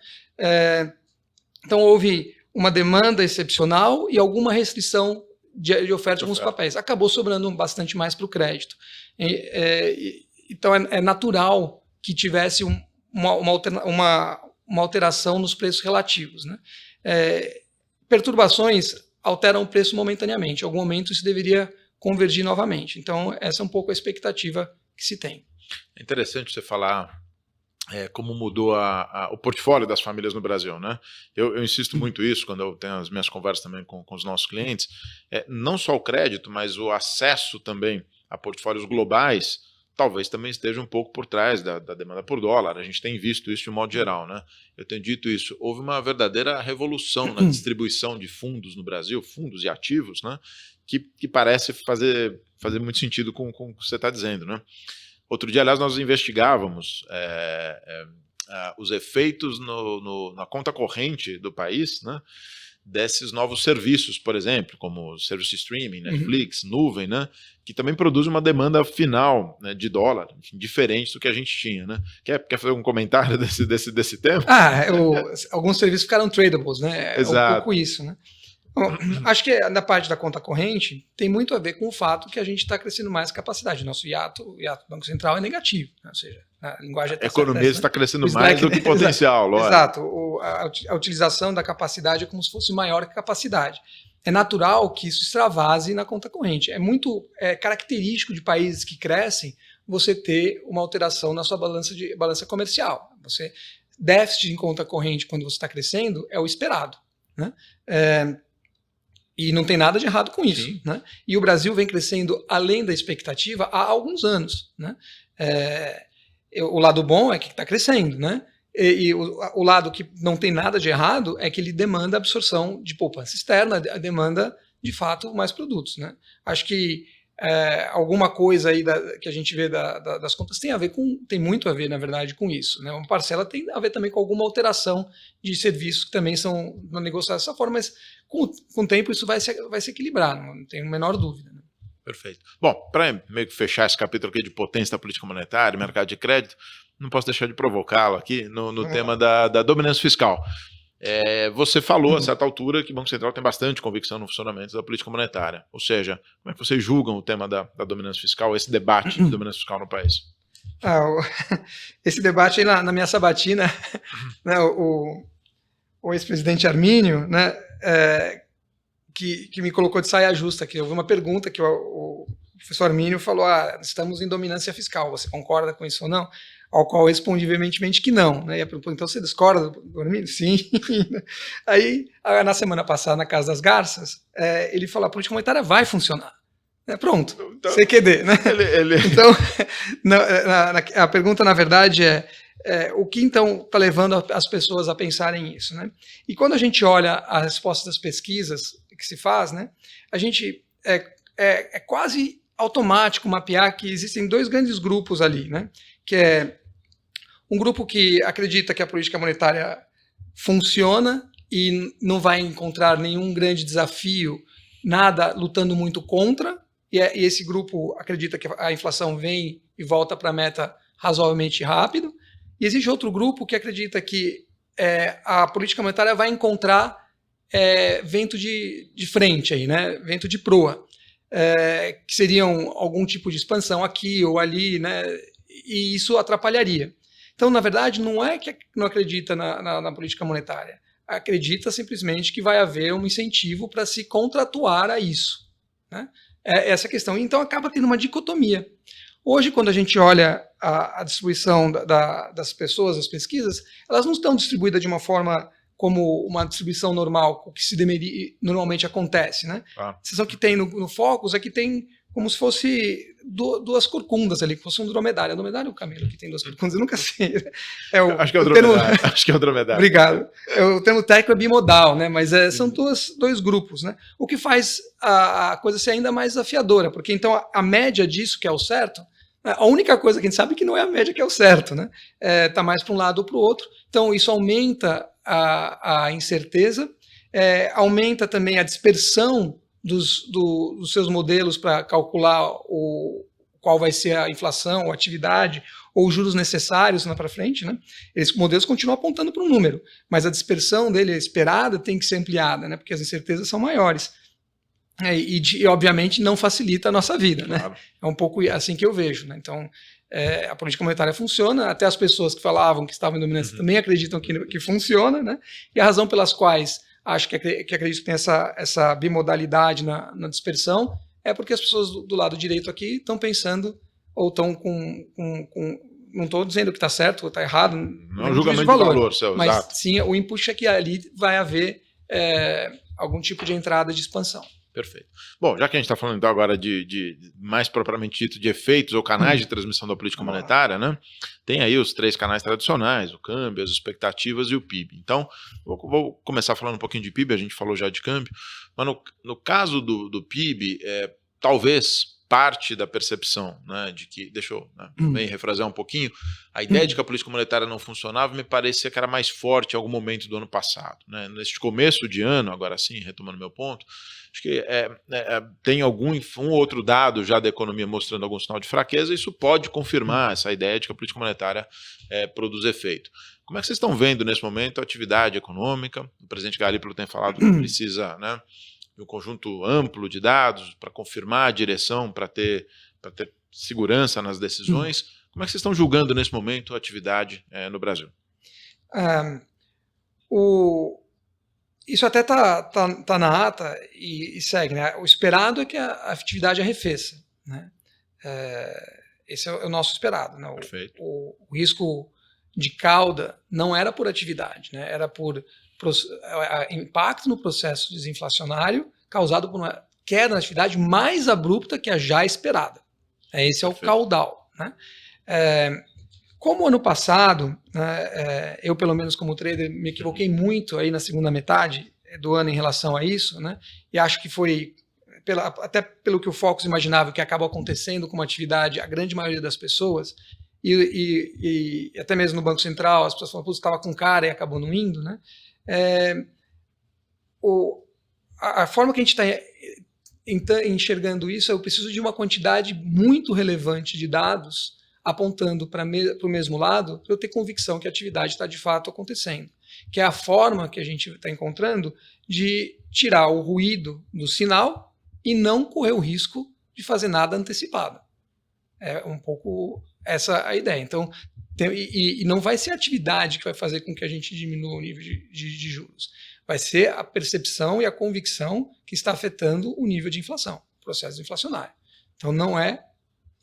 Então, houve uma demanda excepcional e alguma restrição de oferta de alguns papéis. Acabou sobrando bastante mais para o crédito. Então, é natural que tivesse uma alteração nos preços relativos, né? Perturbações alteram o preço momentaneamente. Em algum momento, isso deveria convergir novamente. Então, essa é um pouco a expectativa que se tem. É interessante você falar como mudou o portfólio das famílias no Brasil, né? Eu insisto muito isso quando eu tenho as minhas conversas também com os nossos clientes. Não só o crédito, mas o acesso também a portfólios globais talvez também esteja um pouco por trás da demanda por dólar. A gente tem visto isso de um modo geral, né? Eu tenho dito isso. Houve uma verdadeira revolução na distribuição de fundos no Brasil, fundos e ativos, né? Que parece fazer muito sentido com o que você está dizendo, né? Outro dia, aliás, nós investigávamos os efeitos na conta corrente do país, né? desses novos serviços, por exemplo, como serviço de streaming, Netflix, nuvem, né, que também produz uma demanda final, né, de dólar, enfim, diferente do que a gente tinha, né? Quer fazer um comentário desse tema? Alguns serviços ficaram tradables, né? Exato. É um pouco isso, né? Bom, acho que na parte da conta corrente tem muito a ver com o fato que a gente está crescendo mais capacidade. Nosso hiato do Banco Central é negativo, né? Ou seja, a linguagem a economia está crescendo mais do que potencial, lógico. Exato. A utilização da capacidade é como se fosse maior que a capacidade. É natural que isso extravase na conta corrente. É muito característico de países que crescem você ter uma alteração na sua balança comercial. Déficit em conta corrente quando você está crescendo é o esperado, né? E não tem nada de errado com isso, né? E o Brasil vem crescendo além da expectativa há alguns anos, né? O lado bom é que está crescendo, né? E o lado que não tem nada de errado é que ele demanda absorção de poupança externa, demanda, de fato, mais produtos, né? Acho que alguma coisa aí que a gente vê das contas tem muito a ver, na verdade, com isso, né? Uma parcela tem a ver também com alguma alteração de serviços que também são negociados dessa forma, mas com o tempo isso vai se equilibrar, não tenho a menor dúvida, né? Perfeito. Bom, para meio que fechar esse capítulo aqui de potência da política monetária, mercado de crédito, não posso deixar de provocá-lo aqui no tema da dominância fiscal. Você falou, a certa altura, que o Banco Central tem bastante convicção no funcionamento da política monetária. Ou seja, como é que vocês julgam o tema da dominância fiscal, esse debate de dominância fiscal no país? Esse debate aí na minha sabatina, né, o ex-presidente Armínio, né, que me colocou de saia justa aqui. Houve uma pergunta que o professor Armínio falou: estamos em dominância fiscal, você concorda com isso ou não? Ao qual eu respondi veementemente que não, né? E então você discorda do Armínio? Sim. Aí, na semana passada, na Casa das Garças, ele falou: a política monetária vai funcionar. Pronto, então, CQD, né? Então, a pergunta, na verdade, o que então está levando as pessoas a pensarem isso, né? E quando a gente olha a resposta das pesquisas que se faz, né, a gente é quase automático mapear que existem dois grandes grupos ali, né? Que é um grupo que acredita que a política monetária funciona e não vai encontrar nenhum grande desafio, nada lutando muito contra, e esse grupo acredita que a inflação vem e volta para a meta razoavelmente rápido. E existe outro grupo que acredita que a política monetária vai encontrar vento de frente, aí, né? Vento de proa, que seriam algum tipo de expansão aqui ou ali, né? E isso atrapalharia. Então, na verdade, não é que não acredita na política monetária, acredita simplesmente que vai haver um incentivo para se contratuar a isso, né? Essa questão. Então, acaba tendo uma dicotomia. Hoje, quando a gente olha a distribuição das pessoas, das pesquisas, elas não estão distribuídas de uma forma como uma distribuição normal, o que normalmente acontece, né? A sensação que tem no Focus é que tem como se fosse duas corcundas ali, que fosse um dromedário. É dromedário ou camelo que tem duas corcundas? Eu nunca sei. Acho que é o dromedário. Acho que é o dromedário. Obrigado. O termo técnico é bimodal, né? Mas são dois grupos, né? O que faz a coisa ser ainda mais desafiadora, porque então a média disso, que é o certo, a única coisa que a gente sabe é que não é a média que é o certo, né? Tá mais para um lado ou para o outro. Então isso aumenta a incerteza, aumenta também a dispersão dos seus modelos para calcular qual vai ser a inflação, ou a atividade, ou os juros necessários lá para frente, né? Esses modelos continuam apontando para um número, mas a dispersão dele esperada tem que ser ampliada, né? Porque as incertezas são maiores. E obviamente, não facilita a nossa vida, né? Claro. É um pouco assim que eu vejo, né? Então, a política monetária funciona, até as pessoas que falavam que estavam em dominância também acreditam que funciona, né? E a razão pelas quais acho que acredito que tem essa bimodalidade na dispersão é porque as pessoas do lado direito aqui estão pensando ou estão não estou dizendo que está certo ou está errado, não é um julgamento de valor, mas exato. Sim, o input é que ali vai haver algum tipo de entrada de expansão. Perfeito. Bom, já que a gente está falando então agora de mais propriamente dito de efeitos ou canais de transmissão da política monetária, né? Tem aí os 3 canais tradicionais, o câmbio, as expectativas e o PIB. Então, vou começar falando um pouquinho de PIB, a gente falou já de câmbio, mas no caso do PIB, talvez parte da percepção, né, de que, deixa eu também refrasear um pouquinho, a ideia de que a política monetária não funcionava me parecia que era mais forte em algum momento do ano passado. Né? Neste começo de ano, agora sim, retomando meu ponto, acho que tem um outro dado já da economia mostrando algum sinal de fraqueza, e isso pode confirmar essa ideia de que a política monetária produz efeito. Como é que vocês estão vendo nesse momento a atividade econômica? O presidente Galípolo tem falado que precisa, né, de um conjunto amplo de dados para confirmar a direção, para ter segurança nas decisões. Como é que vocês estão julgando nesse momento a atividade no Brasil? Isso até tá na ata e segue, né? O esperado é que a atividade arrefeça, né? Esse é o nosso esperado, né? O risco de cauda não era por atividade, né? Era por impacto no processo desinflacionário causado por uma queda na atividade mais abrupta que a já esperada. Esse é o caudal, né? Como ano passado, né, eu pelo menos como trader me equivoquei muito aí na segunda metade do ano em relação a isso, né? E acho que foi até pelo que o Focus imaginava que acabou acontecendo com uma atividade, a grande maioria das pessoas, e até mesmo no Banco Central, as pessoas falaram, putz, estava com cara e acabou não indo, né? A forma que a gente está enxergando isso, eu preciso de uma quantidade muito relevante de dados apontando para o mesmo lado, para eu ter convicção que a atividade está de fato acontecendo. Que é a forma que a gente está encontrando de tirar o ruído do sinal e não correr o risco de fazer nada antecipado. É um pouco essa a ideia. Então, e não vai ser a atividade que vai fazer com que a gente diminua o nível de juros. Vai ser a percepção e a convicção que está afetando o nível de inflação, o processo inflacionário. Então, não é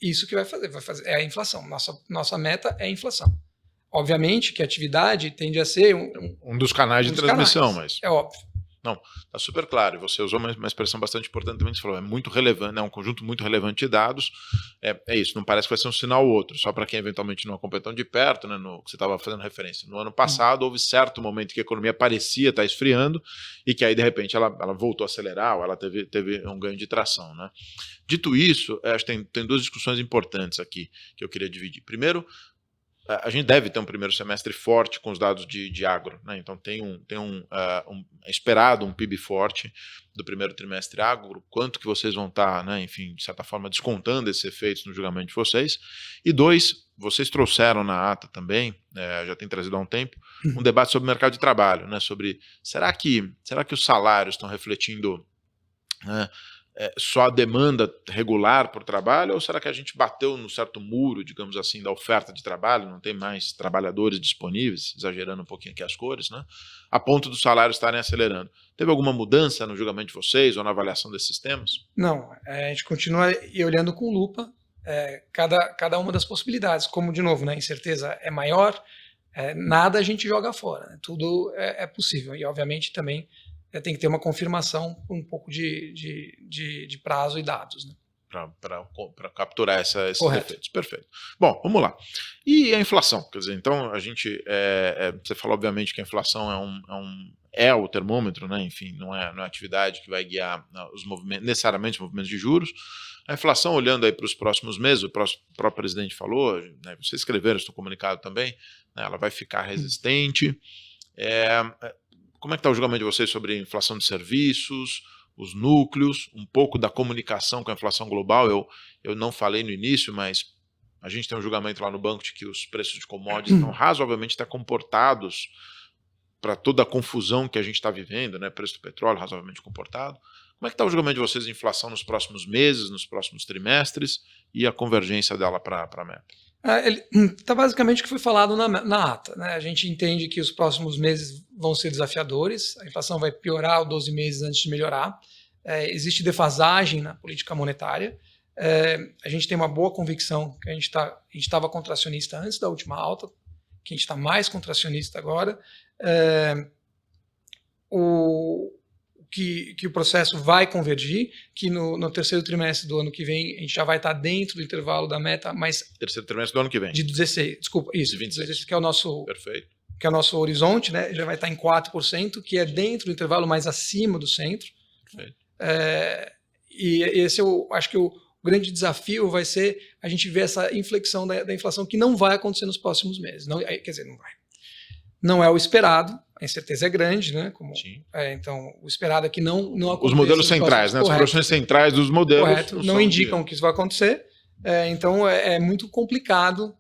isso que vai fazer é a inflação. Nossa meta é a inflação. Obviamente que a atividade tende a ser um dos canais de transmissão, mas... É óbvio. Não, está super claro. E você usou uma expressão bastante importante também, você falou, é muito relevante, é um conjunto muito relevante de dados. É isso, não parece que vai ser um sinal ou outro, só para quem eventualmente não acompanha tão de perto, né, no que você estava fazendo referência. No ano passado, houve certo momento que a economia parecia estar esfriando e que aí, de repente, ela voltou a acelerar ou ela teve um ganho de tração. Né? Dito isso, acho que tem duas discussões importantes aqui que eu queria dividir. Primeiro, a gente deve ter um primeiro semestre forte com os dados de agro, né? Então esperado um PIB forte do primeiro trimestre agro, quanto que vocês vão estar, né, enfim, de certa forma, descontando esses efeitos no julgamento de vocês. E dois, vocês trouxeram na ata também, já tem trazido há um tempo, um debate sobre o mercado de trabalho, né, sobre será que os salários estão refletindo, né, só a demanda regular por trabalho, ou será que a gente bateu no certo muro, digamos assim, da oferta de trabalho, não tem mais trabalhadores disponíveis, exagerando um pouquinho aqui as cores, né, a ponto dos salários estarem acelerando? Teve alguma mudança no julgamento de vocês ou na avaliação desses temas? Não, a gente continua olhando com lupa cada uma das possibilidades. Como, de novo, né, a incerteza é maior, nada a gente joga fora, né, tudo é possível. E, obviamente, também tem que ter uma confirmação por um pouco de prazo e dados, né? Para capturar esses efeitos. Perfeito. Bom, vamos lá. E a inflação? Quer dizer, então a gente... você falou, obviamente, que a inflação é o termômetro, né? Enfim, não é a atividade que vai guiar necessariamente os movimentos de juros. A inflação, olhando aí para os próximos meses, o próprio presidente falou, né, vocês escreveram isso no comunicado também, né, ela vai ficar resistente. Como é que está o julgamento de vocês sobre a inflação de serviços, os núcleos, um pouco da comunicação com a inflação global? Eu não falei no início, mas a gente tem um julgamento lá no banco de que os preços de commodities estão razoavelmente até comportados para toda a confusão que a gente está vivendo, né? Preço do petróleo razoavelmente comportado. Como é que está o julgamento de vocês de inflação nos próximos meses, nos próximos trimestres e a convergência dela para a meta? Está basicamente o que foi falado na ata, né? A gente entende que os próximos meses vão ser desafiadores, a inflação vai piorar 12 meses antes de melhorar, existe defasagem na política monetária, a gente tem uma boa convicção que a gente estava contracionista antes da última alta, que a gente está mais contracionista agora, que o processo vai convergir, que no terceiro trimestre do ano que vem a gente já vai estar dentro do intervalo da meta, mas... Terceiro trimestre do ano que vem. De 16, desculpa, isso. De 26. Que é o nosso... Perfeito. Que é o nosso horizonte, né? Já vai estar em 4%, que é dentro do intervalo mais acima do centro. Perfeito. E esse eu acho que o grande desafio vai ser a gente ver essa inflexão da inflação que não vai acontecer nos próximos meses. Não, quer dizer, não vai. Não é o esperado, a incerteza é grande, né? Então, o esperado é que não aconteça. Os modelos centrais, né? As projeções centrais dos modelos. Correto, não indicam que isso vai acontecer. Então, é muito complicado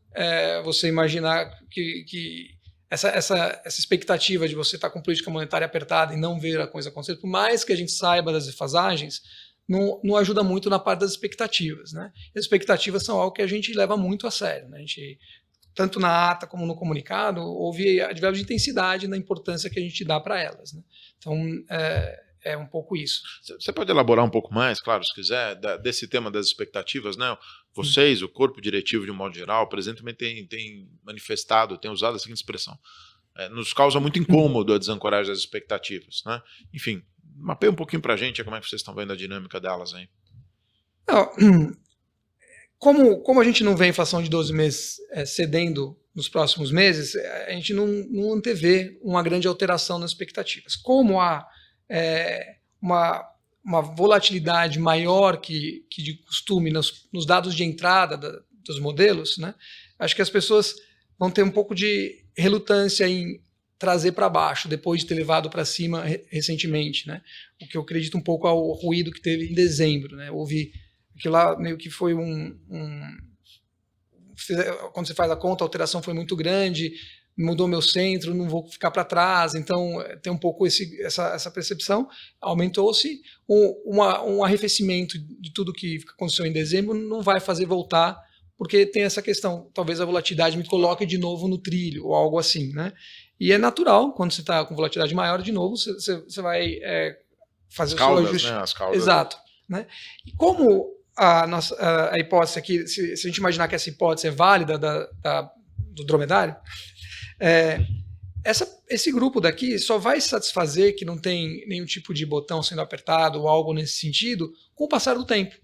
você imaginar que essa expectativa de você estar com política monetária apertada e não ver a coisa acontecer, por mais que a gente saiba das defasagens, não ajuda muito na parte das expectativas, né? As expectativas são algo que a gente leva muito a sério, né? A gente, tanto na ata como no comunicado, houve advérbio de intensidade na importância que a gente dá para elas, né? Então, é um pouco isso. Você pode elaborar um pouco mais, claro, se quiser, desse tema das expectativas, né? Vocês, o corpo diretivo de um modo geral, o presidente também tem manifestado, tem usado a seguinte expressão: nos causa muito incômodo a desancoragem das expectativas, né? Enfim, mapeia um pouquinho para a gente como é que vocês estão vendo a dinâmica delas aí. Como a gente não vê a inflação de 12 meses cedendo nos próximos meses, a gente não antevê uma grande alteração nas expectativas. Como há uma volatilidade maior que de costume nos dados de entrada dos modelos, né? Acho que as pessoas vão ter um pouco de relutância em trazer para baixo, depois de ter levado para cima recentemente, né? O que eu acredito um pouco ao ruído que teve em dezembro, né? Houve aquilo lá meio que foi quando você faz a conta, a alteração foi muito grande, mudou meu centro, não vou ficar para trás, então tem um pouco essa percepção. Aumentou-se um arrefecimento de tudo que aconteceu em dezembro, não vai fazer voltar, porque tem essa questão, talvez a volatilidade me coloque de novo no trilho, ou algo assim, né? E é natural, quando você está com volatilidade maior, de novo, você vai fazer o seu ajuste. Né? As caudas. Exato. Né? E como a hipótese aqui, se a gente imaginar que essa hipótese é válida do dromedário, esse grupo daqui só vai satisfazer que não tem nenhum tipo de botão sendo apertado ou algo nesse sentido com o passar do tempo.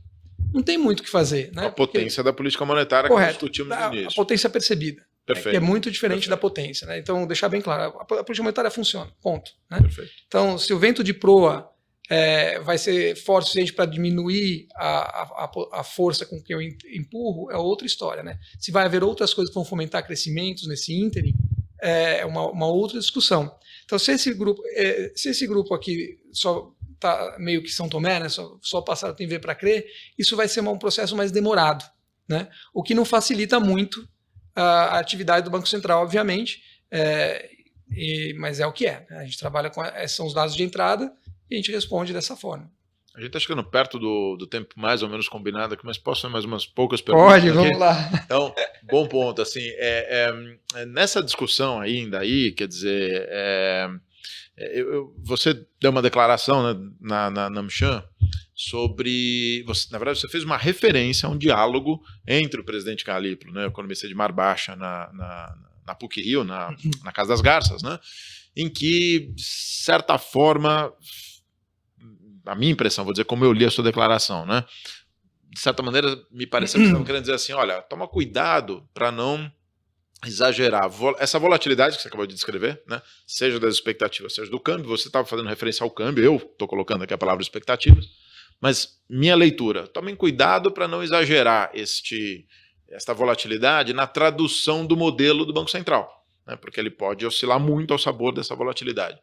Não tem muito o que fazer. Né? A potência da política monetária que discutimos no início. A potência percebida. Perfeito. Que é muito diferente da potência. Né? Então, deixar bem claro, a política monetária funciona, ponto. Né? Perfeito. Então, se o vento de proa vai ser forte o suficiente para diminuir a força com que eu empurro, é outra história. Né? Se vai haver outras coisas que vão fomentar crescimentos nesse ínterim, é uma outra discussão. Então, se esse grupo aqui só está meio que São Tomé, né, só passar tem ver para crer, isso vai ser um processo mais demorado, né? O que não facilita muito a atividade do Banco Central, obviamente, mas é o que é. Né? A gente trabalha são os dados de entrada e a gente responde dessa forma. A gente está chegando perto do tempo mais ou menos combinado aqui, mas posso fazer mais umas poucas perguntas? Pode, vamos lá. Então, bom ponto. Assim, nessa discussão ainda aí, quer dizer, você deu uma declaração, né, na Namchan sobre... na verdade, você fez uma referência a um diálogo entre o presidente Calipro, né, o economista de Mar Baixa, na PUC-Rio, na Casa das Garças, né, em que, de certa forma... a minha impressão, vou dizer como eu li a sua declaração, né? De certa maneira, me pareceu que você estava querendo dizer assim, olha, toma cuidado para não exagerar. Essa volatilidade que você acabou de descrever, né? Seja das expectativas, seja do câmbio, você estava fazendo referência ao câmbio, eu estou colocando aqui a palavra expectativas, mas minha leitura, tomem cuidado para não exagerar esta volatilidade na tradução do modelo do Banco Central, né? Porque ele pode oscilar muito ao sabor dessa volatilidade.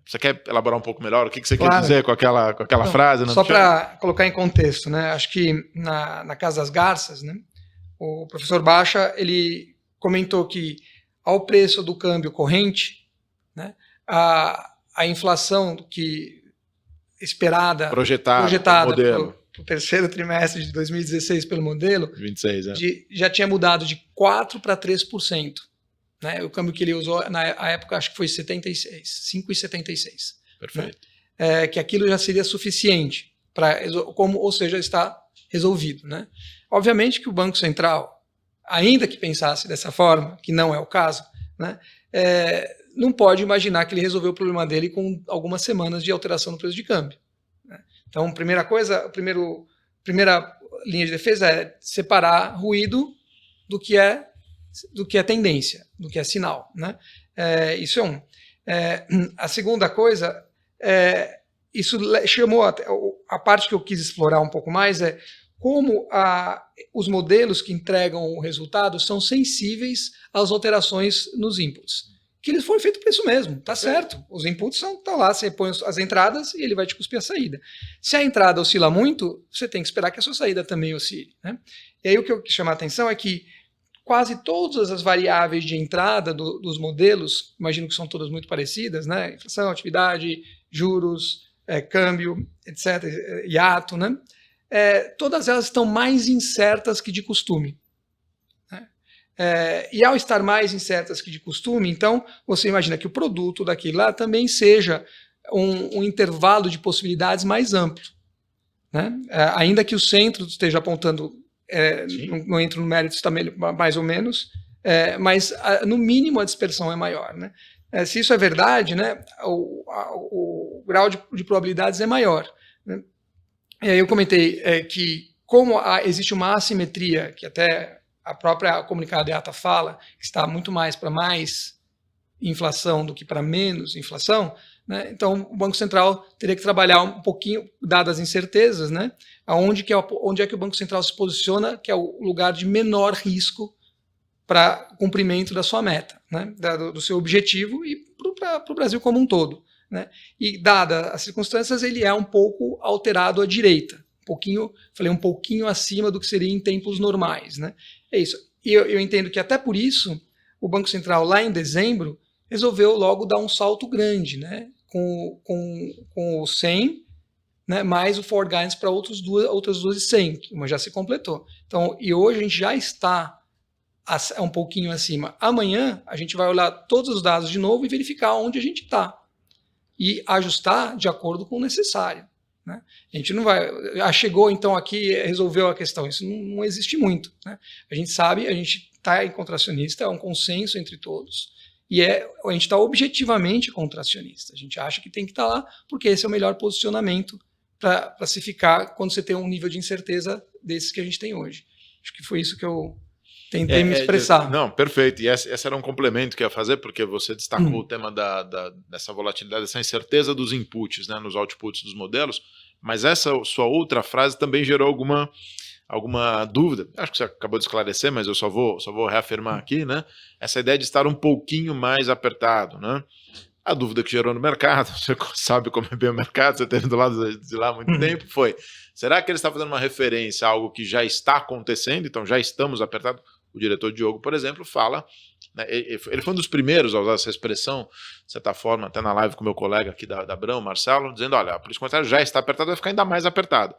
Você quer elaborar um pouco melhor? O que você quer dizer com aquela frase? Só para colocar em contexto, né? Acho que na Casa das Garças, né, o professor Baixa ele comentou que ao preço do câmbio corrente, né, a inflação esperada, projetada para o terceiro trimestre de 2016 pelo modelo, 26, já tinha mudado de 4% para 3%. Né? O câmbio que ele usou na época acho que foi 5,76. Perfeito. Né? Que aquilo já seria suficiente, ou seja, está resolvido. Né? Obviamente que o Banco Central, ainda que pensasse dessa forma, que não é o caso, né, não pode imaginar que ele resolveu o problema dele com algumas semanas de alteração no preço de câmbio. Né? Então, primeira linha de defesa é separar ruído do que é tendência, do que é sinal. Né? Isso é um. A segunda coisa, isso chamou a parte que eu quis explorar um pouco mais, como os modelos que entregam o resultado são sensíveis às alterações nos inputs. Que eles foram feitos para isso mesmo, tá certo. Os inputs estão lá, você põe as entradas e ele vai te cuspir a saída. Se a entrada oscila muito, você tem que esperar que a sua saída também oscile, né? E aí o que eu quis chamar a atenção é que quase todas as variáveis de entrada dos modelos, imagino que são todas muito parecidas, né? Inflação, atividade, juros, câmbio, etc., hiato, né? Todas elas estão mais incertas que de costume. Né? E ao estar mais incertas que de costume, então você imagina que o produto daquilo lá também seja um intervalo de possibilidades mais amplo. Né? Ainda que o centro esteja apontando, não entro no mérito, está mais ou menos, mas no mínimo a dispersão é maior. Né? Se isso é verdade, né, o grau de probabilidades é maior. Né? E aí eu comentei que como existe uma assimetria, que até a própria comunicado EATA fala, que está muito mais para mais inflação do que para menos inflação, né? Então o Banco Central teria que trabalhar um pouquinho, dadas as incertezas, né? onde é que o Banco Central se posiciona, que é o lugar de menor risco para cumprimento da sua meta, né? do seu objetivo e para o Brasil como um todo. Né? E, dadas as circunstâncias, ele é um pouco alterado à direita. Um pouquinho acima do que seria em tempos normais. Né? É isso. E eu entendo que até por isso, o Banco Central, lá em dezembro, resolveu logo dar um salto grande, né? com o 100, né? mais o forward guidance para outras duas de 100, uma já se completou. Então, e hoje a gente já está um pouquinho acima. Amanhã, a gente vai olhar todos os dados de novo e verificar onde a gente está. E ajustar de acordo com o necessário. Né? A gente não vai... chegou então aqui e resolveu a questão. Isso não existe muito. Né? A gente sabe, a gente está em contracionista, é um consenso entre todos. E a gente está objetivamente contracionista. A gente acha que tem que estar lá, porque esse é o melhor posicionamento para se ficar quando você tem um nível de incerteza desses que a gente tem hoje. Acho que foi isso que eu tentei me expressar. Não, perfeito. E esse era um complemento que eu ia fazer, porque você destacou o tema dessa volatilidade, dessa incerteza dos inputs, né, nos outputs dos modelos, mas essa sua outra frase também gerou alguma dúvida. Acho que você acabou de esclarecer, mas eu só vou reafirmar aqui, né? Essa ideia de estar um pouquinho mais apertado, né? A dúvida que gerou no mercado, você sabe como é bem o mercado, você teve do lado de lá há muito tempo, foi: será que ele está fazendo uma referência a algo que já está acontecendo, então já estamos apertados? O diretor Diogo, por exemplo, fala, né, ele foi um dos primeiros a usar essa expressão, de certa forma, até na live com o meu colega aqui da Abrão, Marcelo, dizendo: olha, a política monetária já está apertada, vai ficar ainda mais apertada.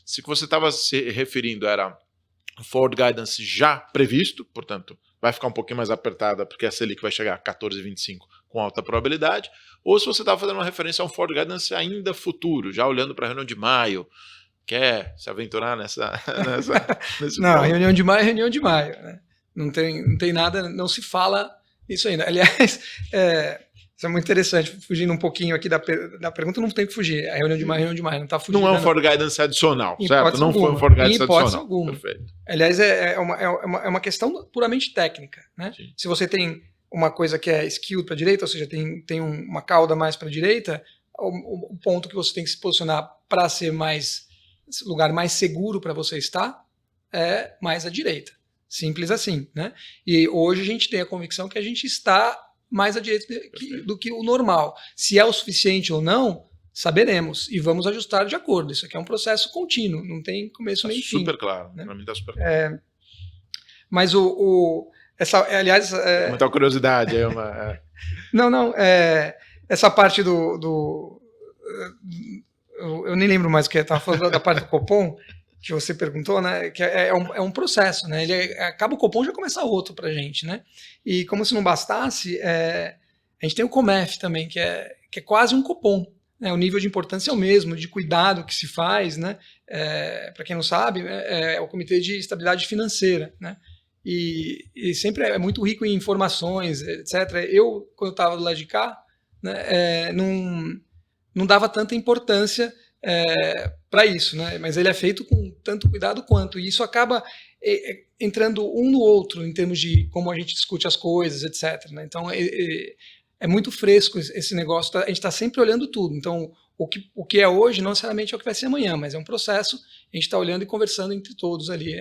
Se o que você estava se referindo era o forward guidance já previsto, portanto, vai ficar um pouquinho mais apertada porque a Selic vai chegar a 14,25 com alta probabilidade, ou se você estava fazendo uma referência a um forward guidance ainda futuro, já olhando para a reunião de maio, quer se aventurar nesse Não, ponto? reunião de maio é reunião de maio. Né? Não tem nada, não se fala isso ainda. Aliás, isso é muito interessante, fugindo um pouquinho aqui da pergunta, não tem que fugir. A reunião de maio, não está fugindo. Não é um forward guidance adicional, certo? Não foi um forward guidance adicional. Alguma. Perfeito. Aliás, é uma questão puramente técnica. Né? Se você tem uma coisa que é skewed para a direita, ou seja, tem uma cauda mais para a direita, o ponto que você tem que se posicionar para ser lugar mais seguro para você estar é mais à direita. Simples assim. Né? E hoje a gente tem a convicção que a gente está mais à direita do que o normal. Se é o suficiente ou não, saberemos e vamos ajustar de acordo. Isso aqui é um processo contínuo, não tem começo nem fim. Super claro, né? Para mim está super claro. Mas aliás... Muita curiosidade. Essa parte eu nem lembro mais o que estava falando da parte do Copom, que você perguntou, né? Que é um processo, né? Acaba o Copom, já começa outro para a gente, né? E como se não bastasse, a gente tem o Comef também, que é quase um Copom. Né? O nível de importância é o mesmo, de cuidado que se faz, né? Para quem não sabe, é o Comitê de Estabilidade Financeira, né? E sempre é muito rico em informações, etc. Eu, quando eu estava do lado de cá, né, não dava tanta importância para isso, né? Mas ele é feito com tanto cuidado quanto, e isso acaba entrando um no outro em termos de como a gente discute as coisas, etc. Né? Então é muito fresco esse negócio, a gente está sempre olhando tudo. Então o que é hoje não necessariamente é o que vai ser amanhã, mas é um processo, a gente está olhando e conversando entre todos ali,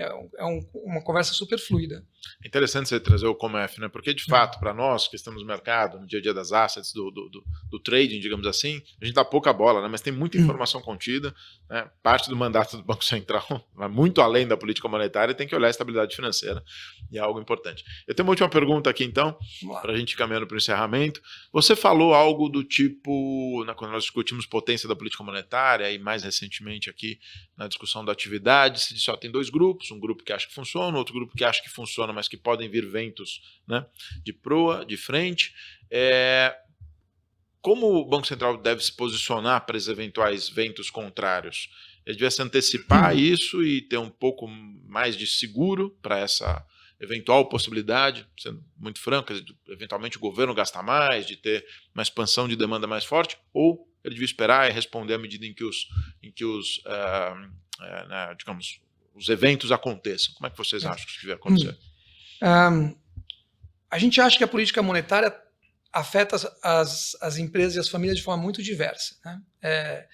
uma conversa super fluida. É interessante você trazer o Comef, né? Porque, de fato, para nós que estamos no mercado, no dia a dia das assets, do trading, digamos assim, a gente dá pouca bola, né? Mas tem muita informação contida, né? Parte do mandato do Banco Central, muito além da política monetária, tem que olhar a estabilidade financeira, e é algo importante. Eu tenho uma última pergunta aqui, então, para a gente ir caminhando para o encerramento. Você falou algo do tipo, quando nós discutimos potência da política monetária, e mais recentemente aqui na discussão da atividade, se disse, tem dois grupos, um grupo que acha que funciona, outro grupo que acha que funciona, mas que podem vir ventos, né, de proa, de frente. Como o Banco Central deve se posicionar para esses eventuais ventos contrários? Ele devia se antecipar isso e ter um pouco mais de seguro para essa eventual possibilidade, sendo muito franco, eventualmente o governo gasta mais, de ter uma expansão de demanda mais forte, ou ele devia esperar e responder à medida em que digamos, os eventos aconteçam? Como é que vocês acham que isso devia acontecer? A gente acha que a política monetária afeta as empresas e as famílias de forma muito diversa, né?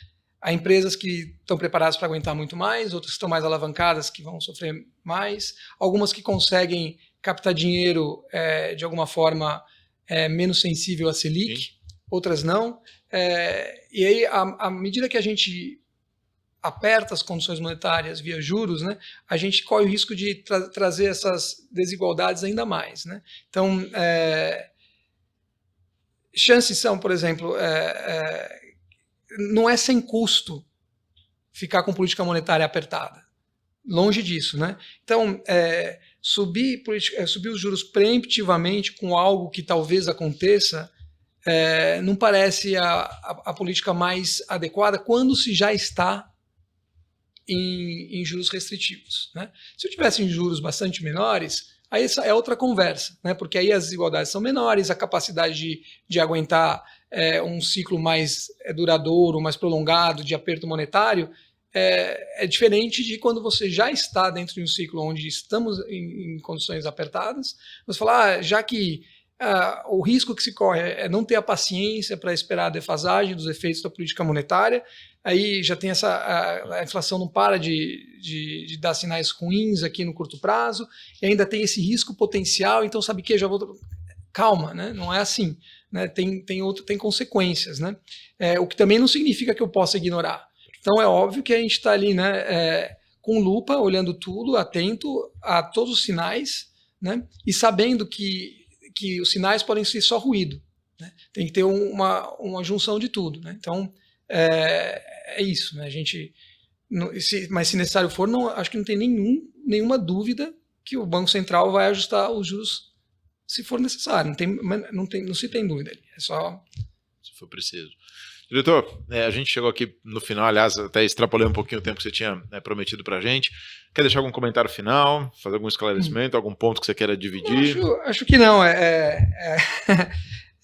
Há empresas que estão preparadas para aguentar muito mais, outras que estão mais alavancadas, que vão sofrer mais, algumas que conseguem captar dinheiro de alguma forma menos sensível à Selic, sim, outras não. E aí, à medida que a gente aperta as condições monetárias via juros, né, a gente corre o risco de trazer essas desigualdades ainda mais, né? Então, chances são, por exemplo, não é sem custo ficar com política monetária apertada. Longe disso, né? Então, subir os juros preemptivamente com algo que talvez aconteça não parece a política mais adequada quando se já está em juros restritivos, né? Se eu tivesse em juros bastante menores, aí essa é outra conversa, né? Porque aí as desigualdades são menores, a capacidade de aguentar um ciclo mais duradouro, mais prolongado de aperto monetário é diferente de quando você já está dentro de um ciclo onde estamos em condições apertadas. Você fala, já que o risco que se corre é não ter a paciência para esperar a defasagem dos efeitos da política monetária, aí já tem a inflação não para de dar sinais ruins aqui no curto prazo, e ainda tem esse risco potencial, então sabe o que? Já vou... Calma, né? Não é assim, né? Tem consequências, né? O que também não significa que eu possa ignorar. Então é óbvio que a gente está ali, né, com lupa, olhando tudo, atento a todos os sinais, né? E sabendo que os sinais podem ser só ruído, né? Tem que ter uma junção de tudo, né? Então é isso, né? A gente, mas se necessário for, acho que não tem nenhuma dúvida que o Banco Central vai ajustar os juros se for necessário. Não se tem dúvida. É só se for preciso. Diretor, a gente chegou aqui no final, aliás, até extrapolei um pouquinho o tempo que você tinha prometido para a gente. Quer deixar algum comentário final, fazer algum esclarecimento, algum ponto que você queira dividir? Acho que não.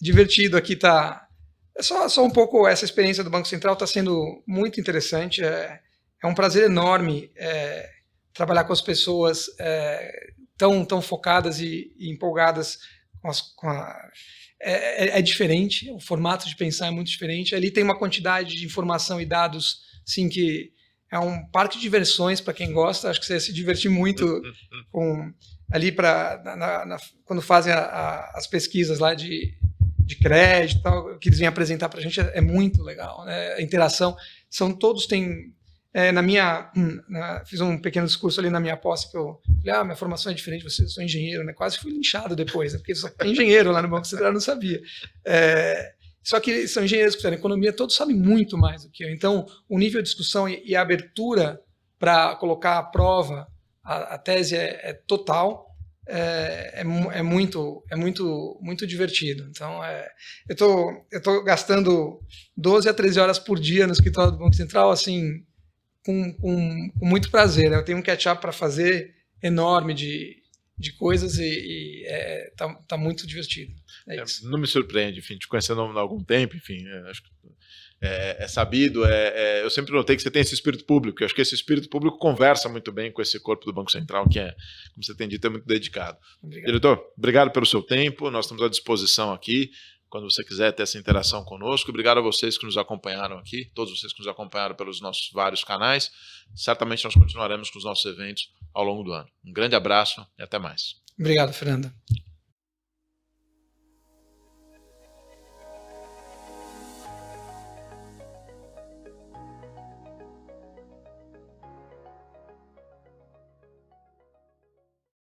Divertido aqui, tá. É só um pouco essa experiência do Banco Central está sendo muito interessante. É um prazer enorme trabalhar com as pessoas tão focadas e empolgadas é diferente, o formato de pensar é muito diferente. Ali tem uma quantidade de informação e dados, sim, que é um parque de diversões para quem gosta. Acho que você ia se divertir muito ali quando fazem as pesquisas lá de crédito, tal, que eles vêm apresentar para a gente é muito legal, né? A interação, todos têm... fiz um pequeno discurso ali na minha posse, que eu falei, minha formação é diferente, eu sou engenheiro, né? Quase fui linchado depois, né? Porque só tem engenheiro lá no Banco Central, eu não sabia. Só que são engenheiros que fizeram economia, todos sabem muito mais do que eu. Então, o nível de discussão e a abertura para colocar à prova a tese é total, é muito divertido. Então, eu estou gastando 12 a 13 horas por dia no escritório do Banco Central, assim, com muito prazer, né? Eu tenho um catch-up para fazer enorme de coisas e tá muito divertido. Não me surpreende, enfim, te conhecendo há algum tempo, enfim, acho que é sabido, eu sempre notei que você tem esse espírito público, eu acho que esse espírito público conversa muito bem com esse corpo do Banco Central, que como você tem dito, é muito dedicado. Obrigado. Diretor, obrigado pelo seu tempo, nós estamos à disposição aqui quando você quiser ter essa interação conosco. Obrigado a vocês que nos acompanharam aqui, todos vocês que nos acompanharam pelos nossos vários canais. Certamente nós continuaremos com os nossos eventos ao longo do ano. Um grande abraço e até mais. Obrigado, Fernanda.